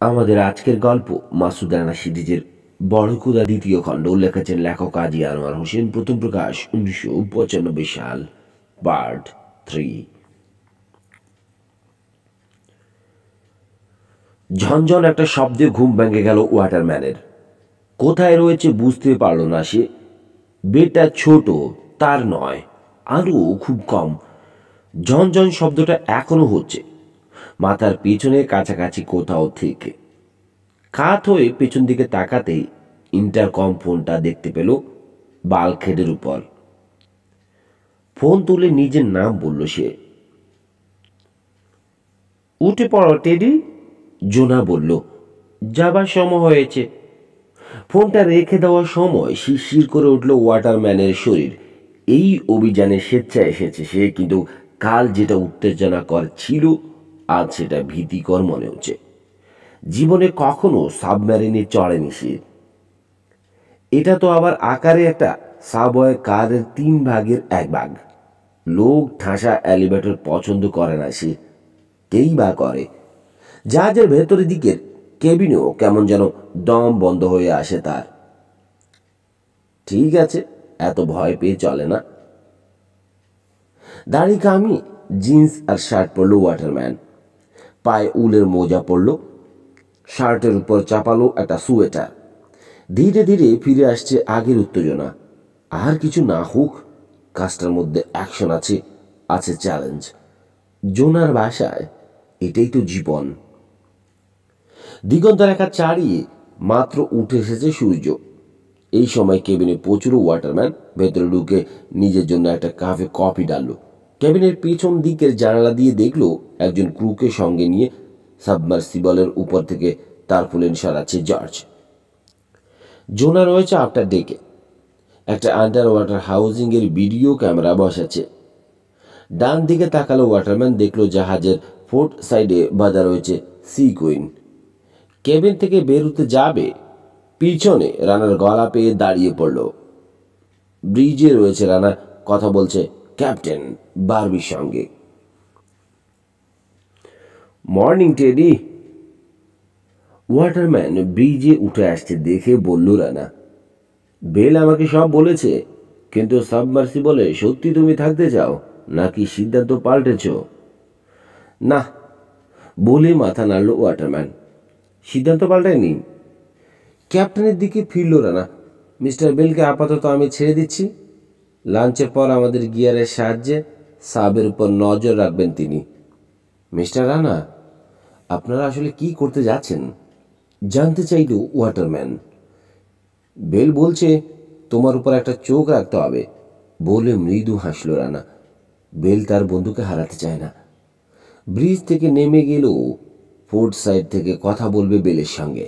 আমাদের আজকের গল্প মাসুদ রানা সিরিজের বড়কুদা দ্বিতীয় খণ্ড লিখেছেন লেখক কাজী আনোয়ার হোসেন। প্রথম প্রকাশ 1995 সাল। পার্ট 3। ঝনঝন একটা শব্দে ঘুম ভেঙে গেল ওয়াটারম্যানের। কোথায় রয়েছে বুঝতে পারল না সে। বেডটা ছোট, তার নয়, আলো খুব কম। ঝনঝন শব্দটা এখনো হচ্ছে মাথার পেছনে কাছাকাছি কোথাও থেকে। কাত হয়ে পেছন দিকে তাকাতেই ইন্টারকম ফোনটা দেখতে পেল বাল্কহেডের উপর। ফোন তুলে নিজের নাম বলল সে। উঠে পড়ো টেডি, জোনা বলল। যাবার সময় হয়েছে। ফোনটা রেখে দেওয়ার সময় শিরশির করে উঠল ওয়াটারম্যানের শরীর। এই অভিযানে স্বেচ্ছায় এসেছে সে, কিন্তু কাল যেটা উত্তেজনাকর ছিল আজ সেটা ভীতিকর মনে হচ্ছে। জীবনে কখনো সাবমেরিনে চড়েনি সে। এটা তো আবার আকারে একটা সাবওয়ে কারের 3 ভাগের 1 ভাগ। লোক ঠাসা এলিভেটর পছন্দ করে না সে, কেই বা করে। জাহাজের ভেতরের দিকের কেবিনেও কেমন যেন দম বন্ধ হয়ে আসে তার। ঠিক আছে, এত ভয় পেয়ে চলে না। দাড়ি কামিয়ে জিন্স আর শার্ট পরলো ওয়াটারম্যান। পায়ে উলের মোজা পরল, শার্টের উপর চাপালো একটা সোয়েটার। ধীরে ধীরে ফিরে আসছে আগের উত্তেজনা। আর কিছু না হোক, কাজটার মধ্যে অ্যাকশন আছে, আছে চ্যালেঞ্জ। জোনার বাসায় এটাই তো জীবন। দিগন্ত রেখা ছাড়িয়ে মাত্র উঠে এসেছে সূর্য। এই সময় কেবিনে প্রচুর ওয়াটারম্যান ভেতরে ঢুকে নিজের জন্য একটা কাপে কফি ডাললো। কেবিনের পেছন দিকের জানালা দিয়ে দেখলো একজন ক্রুকে সঙ্গে নিয়ে সাবমার্সিবলের উপর থেকে তারপুলিন সরাচ্ছে জর্জ। জোনা রয়েছে আফটার ডেকে। একটা আন্ডার ওয়াটার হাউজিং এর ভিডিও ক্যামেরা বসাচ্ছে। ডান দিকে তাকালো ওয়াটারম্যান, দেখলো জাহাজের ফোর্ট সাইডে বাঁধা রয়েছে সি কুইন। কেবিন থেকে বেরোতে যাবে, পিছনে রানার গলা পেয়ে দাঁড়িয়ে পড়ল। ব্রিজে রয়েছে রানা, কথা বলছে ক্যাপ্টেন বারবির সঙ্গে। Morning teddy. ওয়াটারম্যান ব্রিজে উঠে আসছে দেখে বলল রানা। বেল আমাকে সব বলেছে, কিন্তু সাবমার্সিবলে সত্যি তুমি থাকতে চাও নাকি সিদ্ধান্ত পাল্টেছ? না, বলে মাথা নাড়ল ওয়াটারম্যান। সিদ্ধান্ত পাল্টায়নি। ক্যাপ্টেনের দিকে ফিরল রানা। মিস্টার বেলকে আপাতত আমি ছেড়ে দিচ্ছি। লাঞ্চের পর আমাদের গিয়ারের সাহায্যে সাবের উপর নজর রাখবেন তিনি। মিস্টার রানা, আপনারা আসলে কি করতে যাচ্ছেন জানতে চাইল ওয়াটারম্যান। বেল বলছে তোমার উপর একটা চোখ রাখতে হবে, বলে মৃদু হাসল রানা। বেল তার বন্ধুকে হারাতে চায় না। ব্রিজ থেকে নেমে গেলেও ফোর্ট সাইড থেকে কথা বলবে বেলের সঙ্গে।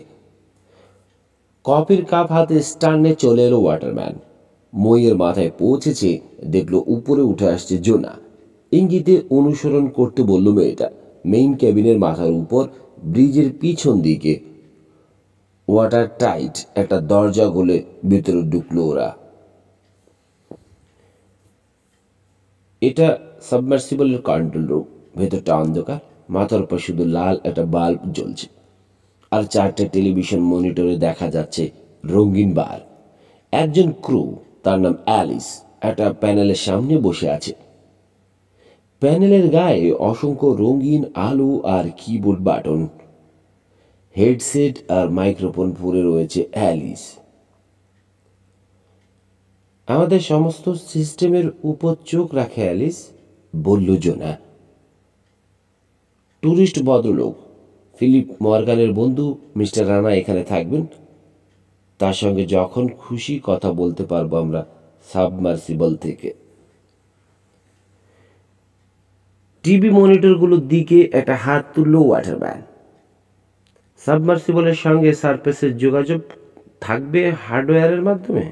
কফির কাপ হাতে স্টার্নে চলে এলো ওয়াটারম্যান। মইয়ের মাথায় পৌঁছেছে, দেখলো উপরে উঠে আসছে জোনা। ইঙ্গিতে অনুসরণ করতে বলল মেয়েটা। মেইন ক্যাবিনের মাথার উপর ব্রিজের পিছন দিকে ওয়াটার টাইট একটা দরজা খুলে ভিতরে ঢুকলো ওরা। এটা সাবমার্সিবলের কন্ট্রোল রুম। ভেতরটা অন্ধকার, মাথার উপর শুধু লাল একটা বাল্ব জ্বলছে, আর 4টে টেলিভিশন মনিটরে দেখা যাচ্ছে রঙিন বার। একজন ক্রু, তার নাম অ্যালিস, একটা প্যানেলের সামনে বসে আছে। প্যানেলের গায়ে অসংখ্য রঙিন আলো আর কিবোর্ড বাটন। হেডসেট আর মাইক্রোফোন পরে রয়েছে অ্যালিস। আমাদের সমস্ত সিস্টেমের উপর চোখ রাখে অ্যালিস, বলল জোনা। ট্যুরিস্ট ভদ্রলোক ফিলিপ মর্গানের বন্ধু মিস্টার রানা এখানে থাকবেন। তার সঙ্গে যখন খুশি কথা বলতে পারবো আমরা সাবমার্সিবল থেকে। টিভি মনিটরগুলোর দিকে একটা হাত তুলল ওয়াটারম্যান। সাবমার্সিবলের সঙ্গে সারফেসের যোগাযোগ থাকবে হার্ডওয়্যারের মাধ্যমে।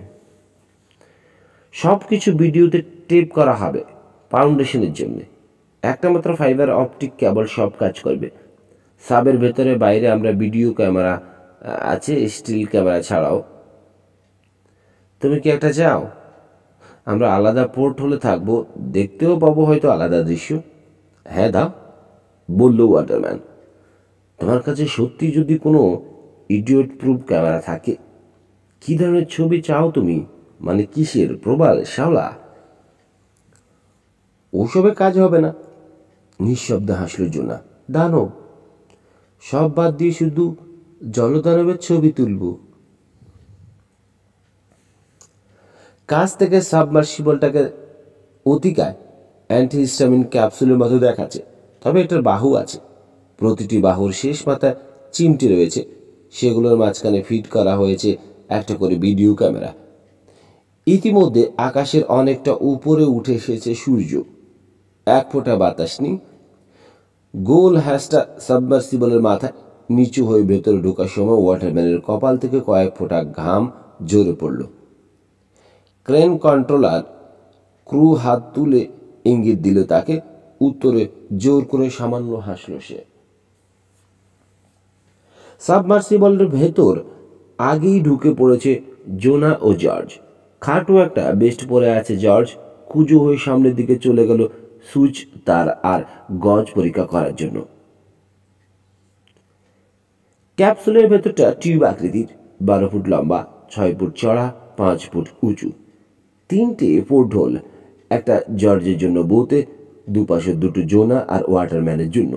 সব কিছু ভিডিওতে টেপ করা হবে ফাউন্ডেশনের জন্য। একটা মাত্র ফাইবার অপটিক কেবল সব কাজ করবে। সাবের ভেতরে বাইরে আমরা ভিডিও ক্যামেরা আছে, স্টিল ক্যামেরা ছাড়াও। তুমি কি একটা চাও? আমরা আলাদা পোর্ট হলে থাকবো, দেখতেও পাবো হয়তো আলাদা দৃশ্য। হ্যাঁ দাও, বলল ওয়াটারম্যান। তোমার কাছে সত্যি যদি কোনো ইডিয়ট প্রুফ ক্যামেরা থাকে, কি ধরনের ছবি চাও তুমি? মানে কিসের প্রবাল শ্যাওলা? ওসবে কাজ হবে না, নিঃশব্দে হাসল জোনা। দানব, সব বাদ দিয়ে শুধু জলদানবের ছবি তুলব। কাছ থেকে সাবমার্সিবলটাকে অতিকায় অ্যান্টিহিস্টামিন ক্যাপসুলের মতো দেখাচ্ছে, তবে এটার বাহু আছে। প্রতিটি বাহুর শেষ মাথায় চিমটি রয়েছে, সেগুলোর মাঝখানে ফিট করা হয়েছে একটা করে ভিডিও ক্যামেরা। ইতিমধ্যে আকাশের অনেকটা উপরে উঠে এসেছে সূর্য, এক ফোঁটা বাতাস নেই। গোল হ্যাশটা সাবমার্সিবলের মাথায় নিচু হয়ে ভেতরে ঢোকার সময় ওয়াটারম্যানের কপাল থেকে কয়েক ফোঁটা ঘাম ঝরে পড়ল। ক্রেন কন্ট্রোলার ক্রু হাত তুলে ইঙ্গিত দিল তাকে, উত্তরে জোর করে সামান্য হাসল সে। সাবমার্সিবলের ভেতর আগেই ঢুকে পড়েছে জোনা ও জর্জ। খাটো একটা বেস্ট পরে আছে জর্জ, কুজো হয়ে সামনের দিকে চলে গেল সুইচ তার আর গজ পরীক্ষা করার জন্য। ক্যাপসুলের ভেতরটা টিউব আকৃতির, 12 ফুট লম্বা, 6 ফুট চড়া, 5 ফুট উঁচু। 3টে পোর্ট হোল, একটা জর্জের জন্য বউতে, দুপাশে দুটো জোনা আর ওয়াটারম্যানের জন্য।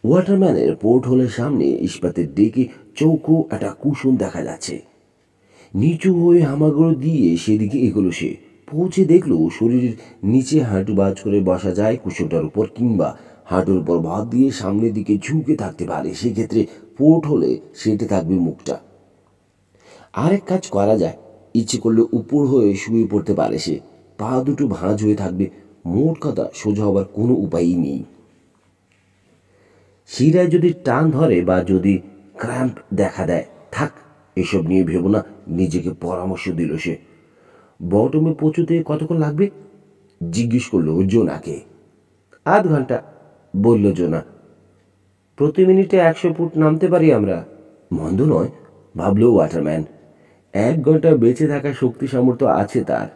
ওয়াটারম্যানের পোর্ট হোলের সামনে ইস্পাতের ডেকে চৌকো একটা কুশন দেখা যাচ্ছে। নিচু হয়ে হামাগুড়ো দিয়ে সেদিকে এগোলো সে। পৌঁছে দেখলো শরীরের নিচে হাঁটু বাজ করে বসা যায় কুশনটার উপর, কিংবা হাঁটুর উপর ভাত দিয়ে সামনের দিকে ঝুঁকে থাকতে পারে। সেক্ষেত্রে পোর্ট হলে সেটে থাকবে মুখটা। আরেক কাজ করা যায়, ইচ্ছে করলে উপর হয়ে শুয়ে পড়তে পারে সে, পা দুটো ভাঁজ হয়ে থাকবে। মোট কথা, সোজা হবার কোনো উপায়ই নেই। শিরায় যদি টান ধরে বা যদি ক্র্যাম্প দেখা দেয়, থাক, এসব নিয়ে ভেবো না, নিজেকে পরামর্শ দিল সে। বটমে পৌঁছতে কতক্ষণ লাগবে জিজ্ঞেস করলো জোনাকে। আধ ঘন্টা, বলল জোনা। প্রতি মিনিটে 100 ফুট নামতে পারি আমরা। মন্দ নয়, ভাবলো ওয়াটারম্যান। 1 ঘন্টা বেঁচে থাকার শক্তি সামর্থ্য আছে তার।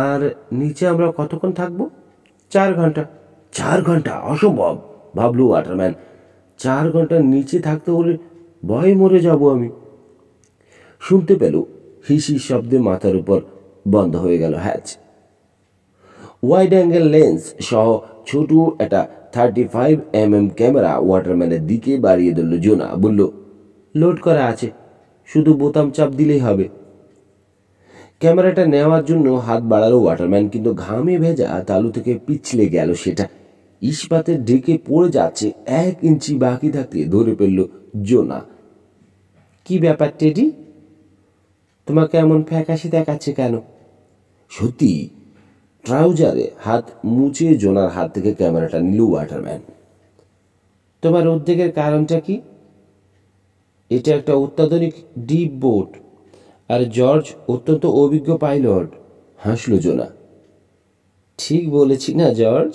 আর নিচে আমরা কতক্ষণ থাকবো? 4 ঘন্টা। 4 ঘন্টা? অসম্ভব, ভাবলো ওয়াটারম্যান। 4 ঘন্টা নিচে থাকতে হলে ভয়ে মরে যাব আমি। শুনতে পেল হিসির শব্দে মাথার উপর বন্ধ হয়ে গেল হ্যাচ। ওয়াইড অ্যাঙ্গেল লেন্স সহ ছোট একটা 35mm ক্যামেরা ওয়াটারম্যানের দিকে বাড়িয়ে দিল জোনা। বলল, লোড করা আছে, শুধু বোতাম চাপ দিলেই হবে। ক্যামেরাটা নেওয়ার জন্য হাত বাড়ালো ওয়াটারম্যান, কিন্তু ঘামে ভেজা তালু থেকে পিছলে গেল সেটা। ইস্পাতের ঢেকে পড়ে যাচ্ছে, 1 ইঞ্চি বাকি থাকতে ধরে ফেলল জোনা। কি ব্যাপার টেডি, তোমাকে এমন ফ্যাকাশে দেখাচ্ছে কেন? সত্যি। ট্রাউজারে হাত মুছে জোনার হাত থেকে ক্যামেরাটা নিল ওয়াটারম্যান। তোমার উদ্বেগের কারণটা কি? এটা একটা অত্যাধুনিক ডিপ বোট, আর জর্জ অত্যন্ত অভিজ্ঞ পাইলট, হাসল জোনা। ঠিক বলেছি না জর্জ?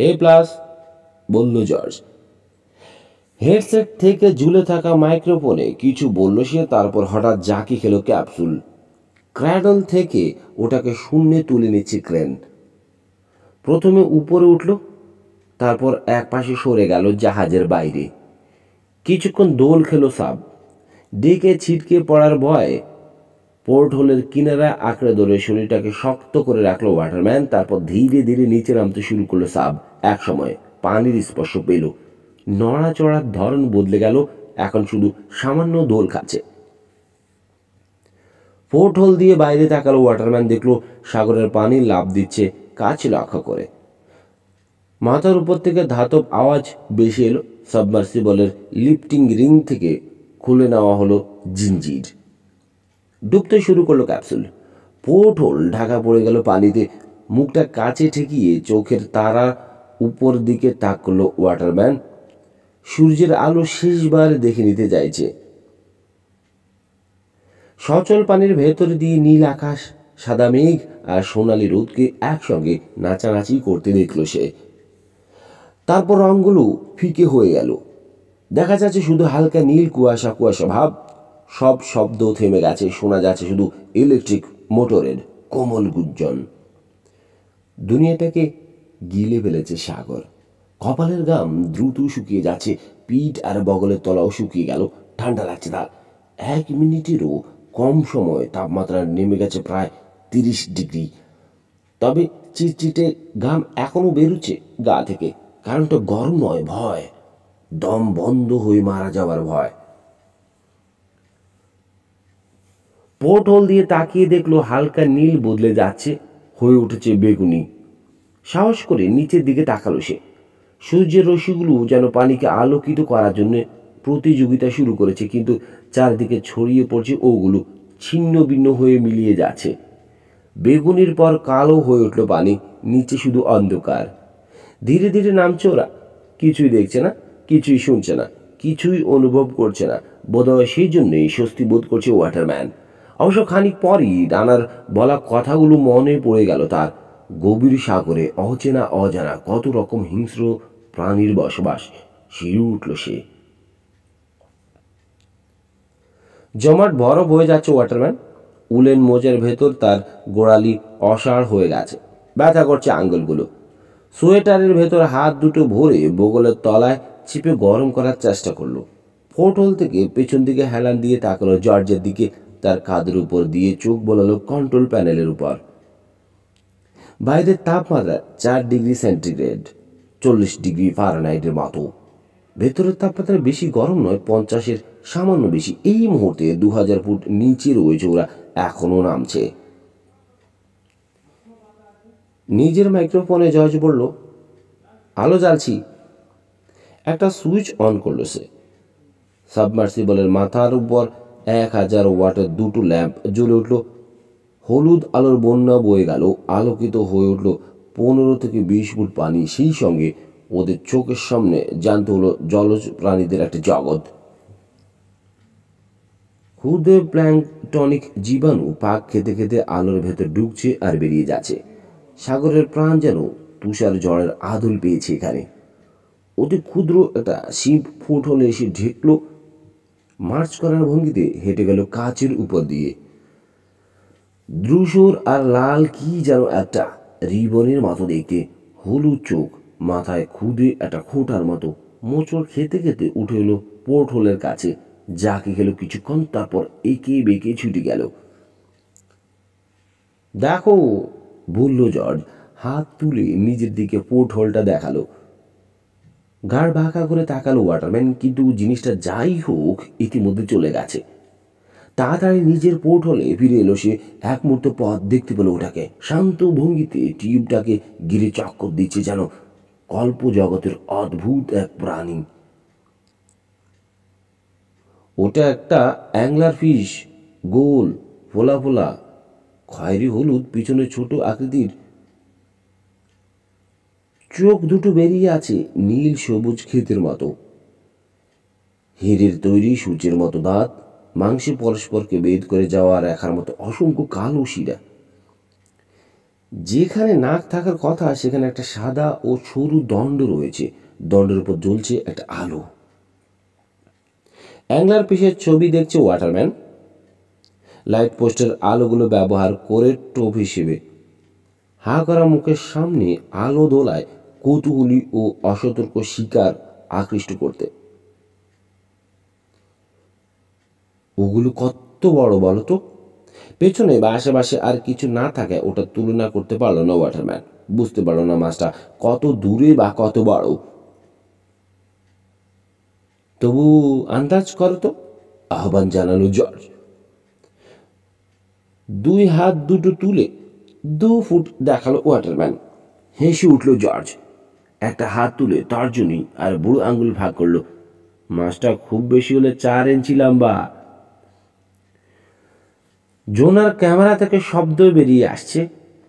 A+, বলল জর্জ। হেডসেট থেকে ঝুলে থাকা মাইক্রোফোনে কিছু বলল সে, তারপর হঠাৎ জাঁকি খেলো ক্যাপসুল। ক্র্যাডল থেকে ওটাকে শূন্যে তুলে নিচ্ছে ক্রেন। প্রথমে উপরে উঠল, তারপর এক পাশে সরে গেল জাহাজের বাইরে। কিছুক্ষণ দোল খেলো সাব। ডেকে ছিটকে পড়ার ভয়ে পোর্ট হোলের কিনারা আঁকড়ে ধরে শরীরটাকে শক্ত করে রাখলো ওয়াটারম্যান। তারপর ধীরে ধীরে নিচে নামতে শুরু করলো সাব। এক সময় পানির স্পর্শ পেল, নড়াচড়ার ধরন বদলে গেল, এখন শুধু সামান্য দোল খাচ্ছে। পোর্ট হোল দিয়ে বাইরে তাকালো ওয়াটারম্যান, দেখলো সাগরের পানি লাফ দিচ্ছে কাছে লক্ষ্য করে। মাথার উপর থেকে ধাতব আওয়াজ বেশি এলো। সাবমার্সিবলের লিফটিং রিং থেকে খুলে নেওয়া হলো জিঞ্জির। ডুবতে শুরু করলো ক্যাপসুল। পোর্ট হোল ঢাকা পড়ে গেল পানিতে। মুখটা কাছে ঠেকিয়ে চোখের তারা উপর দিকে তাকলো ওয়াটারম্যান। সূর্যের আলো শেষবার দেখে নিতে চাইছে। সচল পানির ভেতর দিয়ে নীল আকাশ, সাদা মেঘ আর সোনালি রোদকে একসঙ্গে নাচানাচি করতে দেখল সে। তারপর রঙগুলো ফিকে হয়ে গেল, দেখা যাচ্ছে শুধু হালকা নীল কুয়াশা কুয়াশা ভাব। সব শব্দ থেমে গেছে, শোনা যাচ্ছে শুধু ইলেকট্রিক মোটরের কোমল গুঞ্জন। দুনিয়াটাকে গিলে ফেলেছে সাগর। কপালের ঘাম দ্রুত শুকিয়ে যাচ্ছে, পিঠ আর বগলের তলাও শুকিয়ে গেল। ঠান্ডা লাগছে তার। 1 মিনিটেরও কম সময় তাপমাত্রা নেমে গেছে প্রায় 30 ডিগ্রি। তবে চিটচিটে ঘাম এখনো বেরোচ্ছে গা থেকে। কারণটা গরম নয়, ভয়। দম বন্ধ হয়ে মারা যাওয়ার ভয়। পোর্ট হোল দিয়ে তাকিয়ে দেখলো হালকা নীল বদলে যাচ্ছে, হয়ে উঠেছে বেগুনি। সাহস করে নিচের দিকে তাকালো সে। সূর্যের রশ্মিগুলো যেন পানিকে আলোকিত করার জন্য প্রতিযোগিতা শুরু করেছে, কিন্তু চারদিকে ছড়িয়ে পড়ছে ওগুলো, ছিন্ন ভিন্ন হয়ে মিলিয়ে যাচ্ছে। বেগুনির পর কালো হয়ে উঠল পানি, নিচে শুধু অন্ধকার। ধীরে ধীরে নামছে ওরা। কিছুই দেখছে না, কিছুই শুনছে না, কিছুই অনুভব করছে না। বোধহয় সেই জন্যই স্বস্তি বোধ করছে ওয়াটারম্যান। অবশ্য খানিক পরই রানার বলা কথাগুলো মনে পড়ে গেল তার। গভীর সাগরে অচেনা অজানা কত রকম হিংস্র প্রাণীর বসবাস। শিউরে উঠল সে। জমাট বরফ হয়ে যাচ্ছে ওয়াটারম্যান। উলেন মোজার ভেতর তার গোড়ালি অসাড় হয়ে গেছে, ব্যথা করছে আঙ্গুলগুলো। সোয়েটারের ভেতর হাত দুটো ভরে বগলের তলায় চিপে গরম করার চেষ্টা করলো। পোর্টহোল থেকে পেছন দিকে হেলান দিয়ে তাকালো জর্জের দিকে। তার কাঁধের উপর দিয়ে চোখ বোলালো কন্ট্রোল প্যানেলের উপর। বাইরের তাপমাত্রা 4 ডিগ্রি সেন্টিগ্রেড, 40 ডিগ্রি ফারেনহাইটের মতো। ভেতরের তাপমাত্রা বেশি গরম নয়, 50-এর সামান্য বেশি। এই মুহূর্তে 2000 ফুট নিচে রয়েছে ওরা, এখনো নামছে। নিজের মাইক্রোফোনে জর্জ বলল, আলো জ্বালছি। একটা সুইচ অন করলো সে। সাবমার্সিবলের মাথার উপর 1000 ওয়াটের দুটো ল্যাম্প জ্বলে উঠল। হলুদ আলোর বন্যা বয়ে গেল। আলোকিত হয়ে উঠল 15 থেকে 20 ফুট পানি। সেই সঙ্গে ওদের চোখের সামনে জ্যান্ত হলো জলজ প্রাণীদের একটা জগৎ। ক্ষুদ্র প্ল্যাঙ্কটনিক জীবাণু পাক খেতে খেতে আলোর ভেতর ঢুকছে আর বেরিয়ে যাচ্ছে। সাগরের প্রাণ যেন তুষার ঝড়ের আদল পেয়েছে এখানে। অতি ক্ষুদ্র একটা শিপ ফুট হলে এসে ঢেকলো। মার্চ করার ভঙ্গিতে হেঁটে গেল কাচের উপর দিয়ে। ধূসর আর লাল কি যেন একটা রিবনের মতো দেখতে। হলুদ চোখ, মাথায় খুদে একটা খোঁটার মতো। মোচড় খেতে খেতে উঠে এলো পোর্ট হোলের কাছে। যাকে গেল কিছুক্ষণ, তারপর একে বেঁকে ছুটে গেল। দেখো, বলল জর্জ, হাত তুলে নিজের দিকে পোর্ট হোলটা দেখালো। ঘাড় বাঁকা করে তাকালো ওয়াটারম্যান, কিন্তু জিনিসটা যাই হোক ইতিমধ্যে চলে গেছে। তাড়াতাড়ি নিজের পোর্ট হলে ফিরে এলো সে। এক মুহূর্ত পথ দেখতে পেল ওটাকে। শান্ত ভঙ্গিতে টিউবটাকে ঘিরে চক্কর দিচ্ছে যেন কল্প জগতের অদ্ভুত এক প্রাণী। ওটা একটা অ্যাংলার ফিশ, গোল, ফোলা ফোলা, খয়েরি হলুদ, পিছনে ছোট আকৃতির। চোখ দুটো বেরিয়ে আছে নীল সবুজ ক্ষেতের মতো। হীরের তৈরি সূর্যের মতো দাঁত, মাংসে পরস্পরকে বেদ করে যাওয়া রেখার মতো অসংখ্য কালো শিরা। যেখানে নাক থাকার কথা সেখানে একটা সাদা ও সরু দণ্ড রয়েছে। দণ্ডের উপর জ্বলছে একটা আলো। অ্যাংলার ফিশের ছবি দেখছে ওয়াটারম্যান। লাইট পোস্টের আলোগুলো ব্যবহার করে টোপ হিসেবে। হা করা মুখের সামনে আলো দোলায় কৌতূহলী ও অসতর্ক শিকার আকৃষ্ট করতে। ওগুলো কত বড় বলো তো? পেছনে বা আশেপাশে আর কিছু না থাকায় ওটা তুলনা করতে পারলো না ওয়াটারম্যান। বুঝতে পারলো না মাছটা কত দূরে বা কত বড়। তবু আন্দাজ করো তো, আহ্বান জানালো জর্জ। 2 হাত দুটো তুলে 2 ফুট দেখালো ওয়াটারম্যান। হেসে উঠল জর্জ। একটা হাত তুলে তর্জনী আর বুড়ো আঙ্গুল ভাগ করলো। মাছটা খুব বেশি হলে 4 ইঞ্চি লম্বা। জোনার ক্যামেরা থেকে শব্দ বেরিয়ে আসছে।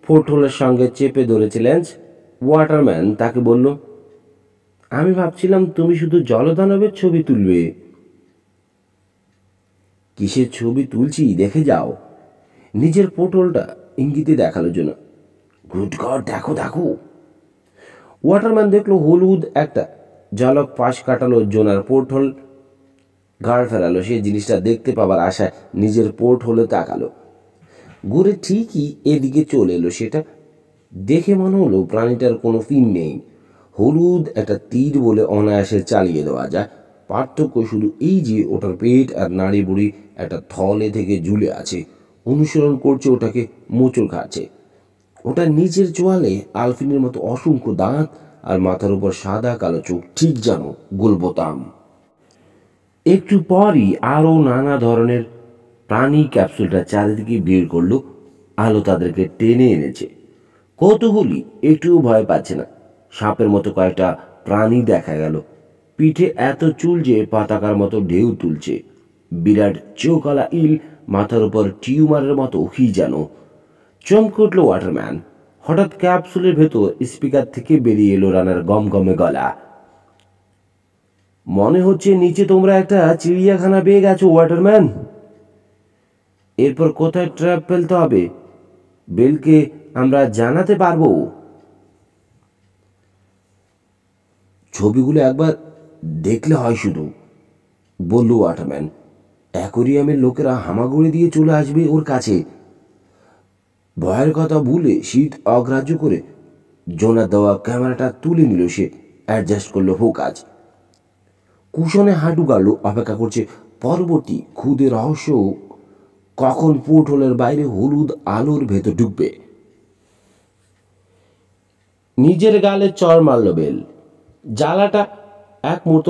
পোর্টহোলের সঙ্গে চেপে ধরেছে লেন্স। ওয়াটারম্যান তাকে বলল, আমি ভাবছিলাম তুমি শুধু জলদানবের ছবি তুলবে। কিসের ছবি তুলছি দেখে যাও। নিজের পোর্টহোলটা ইঙ্গিতে দেখানোর জন্য। গুড গড, দেখো দেখো। ওয়াটারম্যান দেখলো হলুদ একটা ঝলক পাশ কাটালো জোনার পোর্টহোল। ঘাড় ফেরালো সে জিনিসটা দেখতে পাবার আশায়। নিজের পোর্টহোলে তাকালো। ঘুরে ঠিকই এদিকে চলে এলো সেটা। দেখে মনে হলো প্রাণীটার কোনো ফিন নেই। হলুদ একটা তীর বলে অনায়াসে চালিয়ে দেওয়া যায়। পার্থক্য শুধু এই যে ওটার পেট আর নাড়ি বুড়ি একটা থলে থেকে ঝুলে আছে, অনুসরণ করছে ওটাকে, মোচড় খাচ্ছে। ওটার নিচের চোয়ালে আলফিনের মতো অসংখ্য দাঁত, আর মাথার উপর সাদা কালো চোখ, ঠিক যেন গোলবোতাম। একটু পরই আরও নানা ধরনের প্রাণী ক্যাপসুলটা চারিদিকে বের করলো। আলো তাদেরকে টেনে এনেছে। কৌতূহলী, একটুও ভয় পাচ্ছে না। সাপের মতো কয়েকটা প্রাণী দেখা গেল, পিঠে এত চুল যে পতাকার মতো ঢেউ তুলছে। বিরাট চোখওয়ালা ইল, মাথার উপর টিউমারের মতো কি যেন। চমকে উঠল ওয়াটারম্যান। হঠাৎ ক্যাপসুলের ভেতর স্পিকার থেকে বেরিয়ে এলো রানার গমগমে গলা। মনে হচ্ছে নিচে তোমরা একটা চিড়িয়াখানা পেয়ে গেছো ওয়াটারম্যান। এরপর কোথায় ট্র্যাপ ফেলতে হবে বেলকে আমরা জানাতে পারবো। ছবিগুলো একবার দেখলে হয় শুধু, বলল ওয়াটারম্যান। অ্যাকোরিয়ামের লোকেরা হামাগুড়ি দিয়ে চলে আসবে ওর কাছে। ভয়ের কথা ভুলে শীত অগ্রাহ্য করে জোনার দেওয়া ক্যামেরাটা তুলে নিল সে। অ্যাডজাস্ট করলো ফোকাস। কুশনে হাঁটু গাড়ল, অপেক্ষা করছে পরবর্তী খুদে রহস্য কখন পোর্ট হোলের বাইরে হলুদ আলোর ভেতর ঢুকবে। নিজের গালে চড় মারল বেল। জ্বালাটা এক মুহূর্ত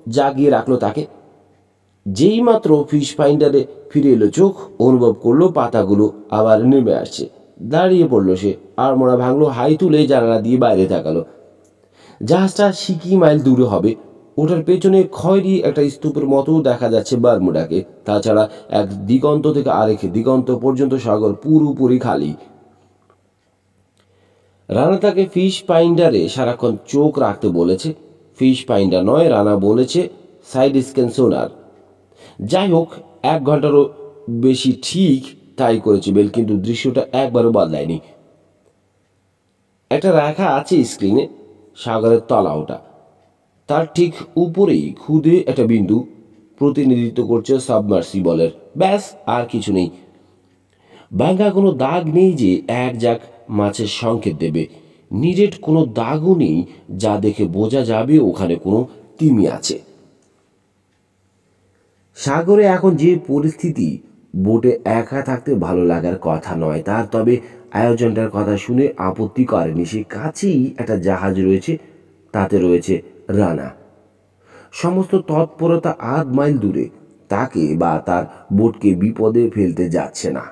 জাগিয়ে রাখলো তাকে। যেই মাত্র ফিশ ফাইন্ডারে ফিরে এলো চোখ, অনুভব করলো পাতাগুলো আবার নেমে আসছে। দাঁড়িয়ে পড়লো সে, আর মোড়া ভাঙলো, হাই তুলে জানালা দিয়ে বাইরে তাকালো। জাহাজটা সিকি মাইল দূরে হবে। ওটার পেছনে খয়েরি একটা স্তূপের মতো দেখা যাচ্ছে বারমুডাকে। তাছাড়া এক দিগন্ত থেকে আরেক দিগন্ত পর্যন্ত সাগর পুরোপুরি খালি। রানা তাকে ফিশ ফাইন্ডারে সারাক্ষণ চোখ রাখতে বলেছে। ফিশ ফাইন্ডার নয়, রানা বলেছে সাইড স্ক্যান সোনার। যাই হোক, 1 ঘন্টারও বেশি ঠিক তাই করেছে বেল, কিন্তু দৃশ্যটা একবারও বদলায়নি। একটা রেখা আছে স্ক্রিনে, সাগরের তলা ওটা। তার ঠিক উপরেই খুদে একটা বিন্দু, প্রতিনিধিত্ব করছে সাবমার্সিবলের। ব্যাস, আর কিছু নেই। ভাঙ্গা কোনো দাগ নেই যে এক যাক মাছের সংকেত দেবে। নিরেট কোনো দাগও নেই যা দেখে বোঝা যাবে ওখানে কোনো তিমি আছে। সাগরে এখন যে পরিস্থিতি, বোটে একা থাকতে ভালো লাগার কথা নয় তার। তবে আয়োজনটার কথা শুনে আপত্তি করেনি সে। কাছেই একটা জাহাজ রয়েছে, তাতে রয়েছে রানা। সমস্ত তৎপরতা 1/2 মাইল দূরে। তাকে বা তার বোটকে বিপদে ফেলতে যাচ্ছে না।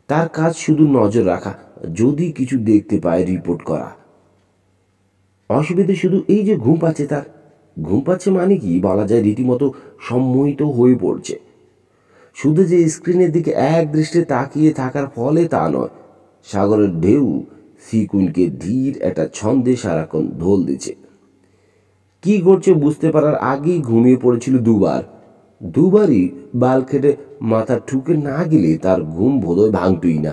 তার কাজ শুধু নজর রাখা, যদি কিছু দেখতে পায় রিপোর্ট করা। অসুবিধে শুধু এই যে ঘুম পাচ্ছে তার। ঘুম পাচ্ছে মানে কি বলা যায়, রীতিমতো সম্মোহিত হয়ে পড়ছে। শুধু যে স্ক্রিনের দিকে এক দৃষ্টে তাকিয়ে থাকার ফলে তা নয়। সাগরের ঢেউ সিকুইনকে ধীর একটা ছন্দে সারাক্ষণ ঢোল দিচ্ছে। কি করছে বুঝতে পারার আগেই ঘুমিয়ে পড়েছিল দুবার। দুবারই বাল খেটে মাথা ঠুকে না গেলে তার ঘুম বোধহয় ভাঙতই না।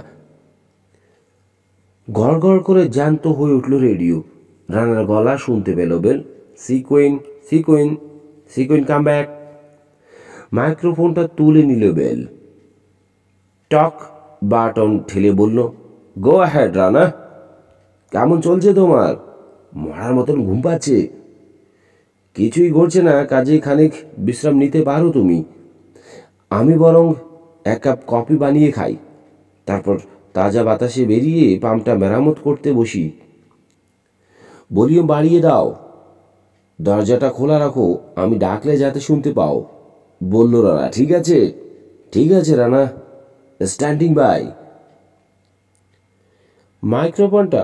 গড় গড় করে জ্যান্ত হয়ে উঠল রেডিও। রানার গলা শুনতে পেল Bell. Sequin, Sequin, Sequin come back. মাইক্রোফোনটা তুলে নিল বেল। টক বাটন ঠেলে বলল, গো অ্যাহেড রানা। কেমন চলছে তোমার? মরার মতন ঘুম পাচ্ছে। কিছুই ঘটছে না, কাজেই খানিক বিশ্রাম নিতে পারো তুমি। আমি বরং 1 কাপ কফি বানিয়ে খাই, তারপর তাজা বাতাসে বেরিয়ে পাম্পটা মেরামত করতে বসি। ভলিউম বাড়িয়ে দাও, দরজাটা খোলা রাখো, আমি ডাকলে যাতে শুনতে পাও, বলল রানা। ঠিক আছে, ঠিক আছে রানা, স্ট্যান্ডিং বাই। মাইক্রোফোনটা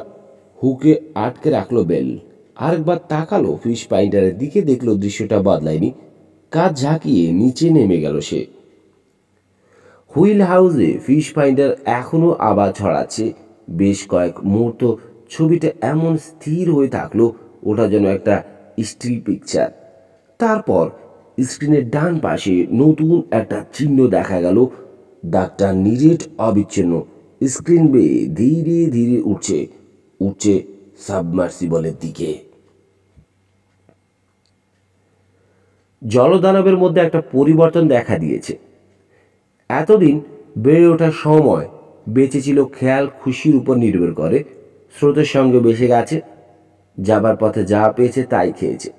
হুকে আটকে রাখলো বেল। আরেকবার তাকালো ফিশ ফাইন্ডারের দিকে, দেখলো দৃশ্যটা বদলায়নি। কাজ ঝাঁকিয়ে নিচে নেমে গেল সে। হুইল হাউসে ফিশ ফাইন্ডার এখনো আবার ছড়াচ্ছে। বেশ কয়েক মুহূর্ত ছবিটা এমন স্থির হয়ে থাকলো, ওটা যেন একটা স্টিল পিকচার। তারপর স্ক্রিনের ডান পাশে নতুন একটা চিহ্ন দেখা গেল। দাগটা নিরেট, অবিচ্ছিন্ন। স্ক্রিন বেয়ে ধীরে ধীরে উঠছে, উঠছে সাবমার্সিবলের দিকে। জলদানবের মধ্যে একটা পরিবর্তন দেখা দিয়েছে। এতদিন বেড়ে ওঠার সময় বেঁচে ছিল খেয়াল খুশির উপর নির্ভর করে। স্রোতের সঙ্গে বেসে গেছে, যাবার পথে যা পেয়েছে তাই খেয়েছে,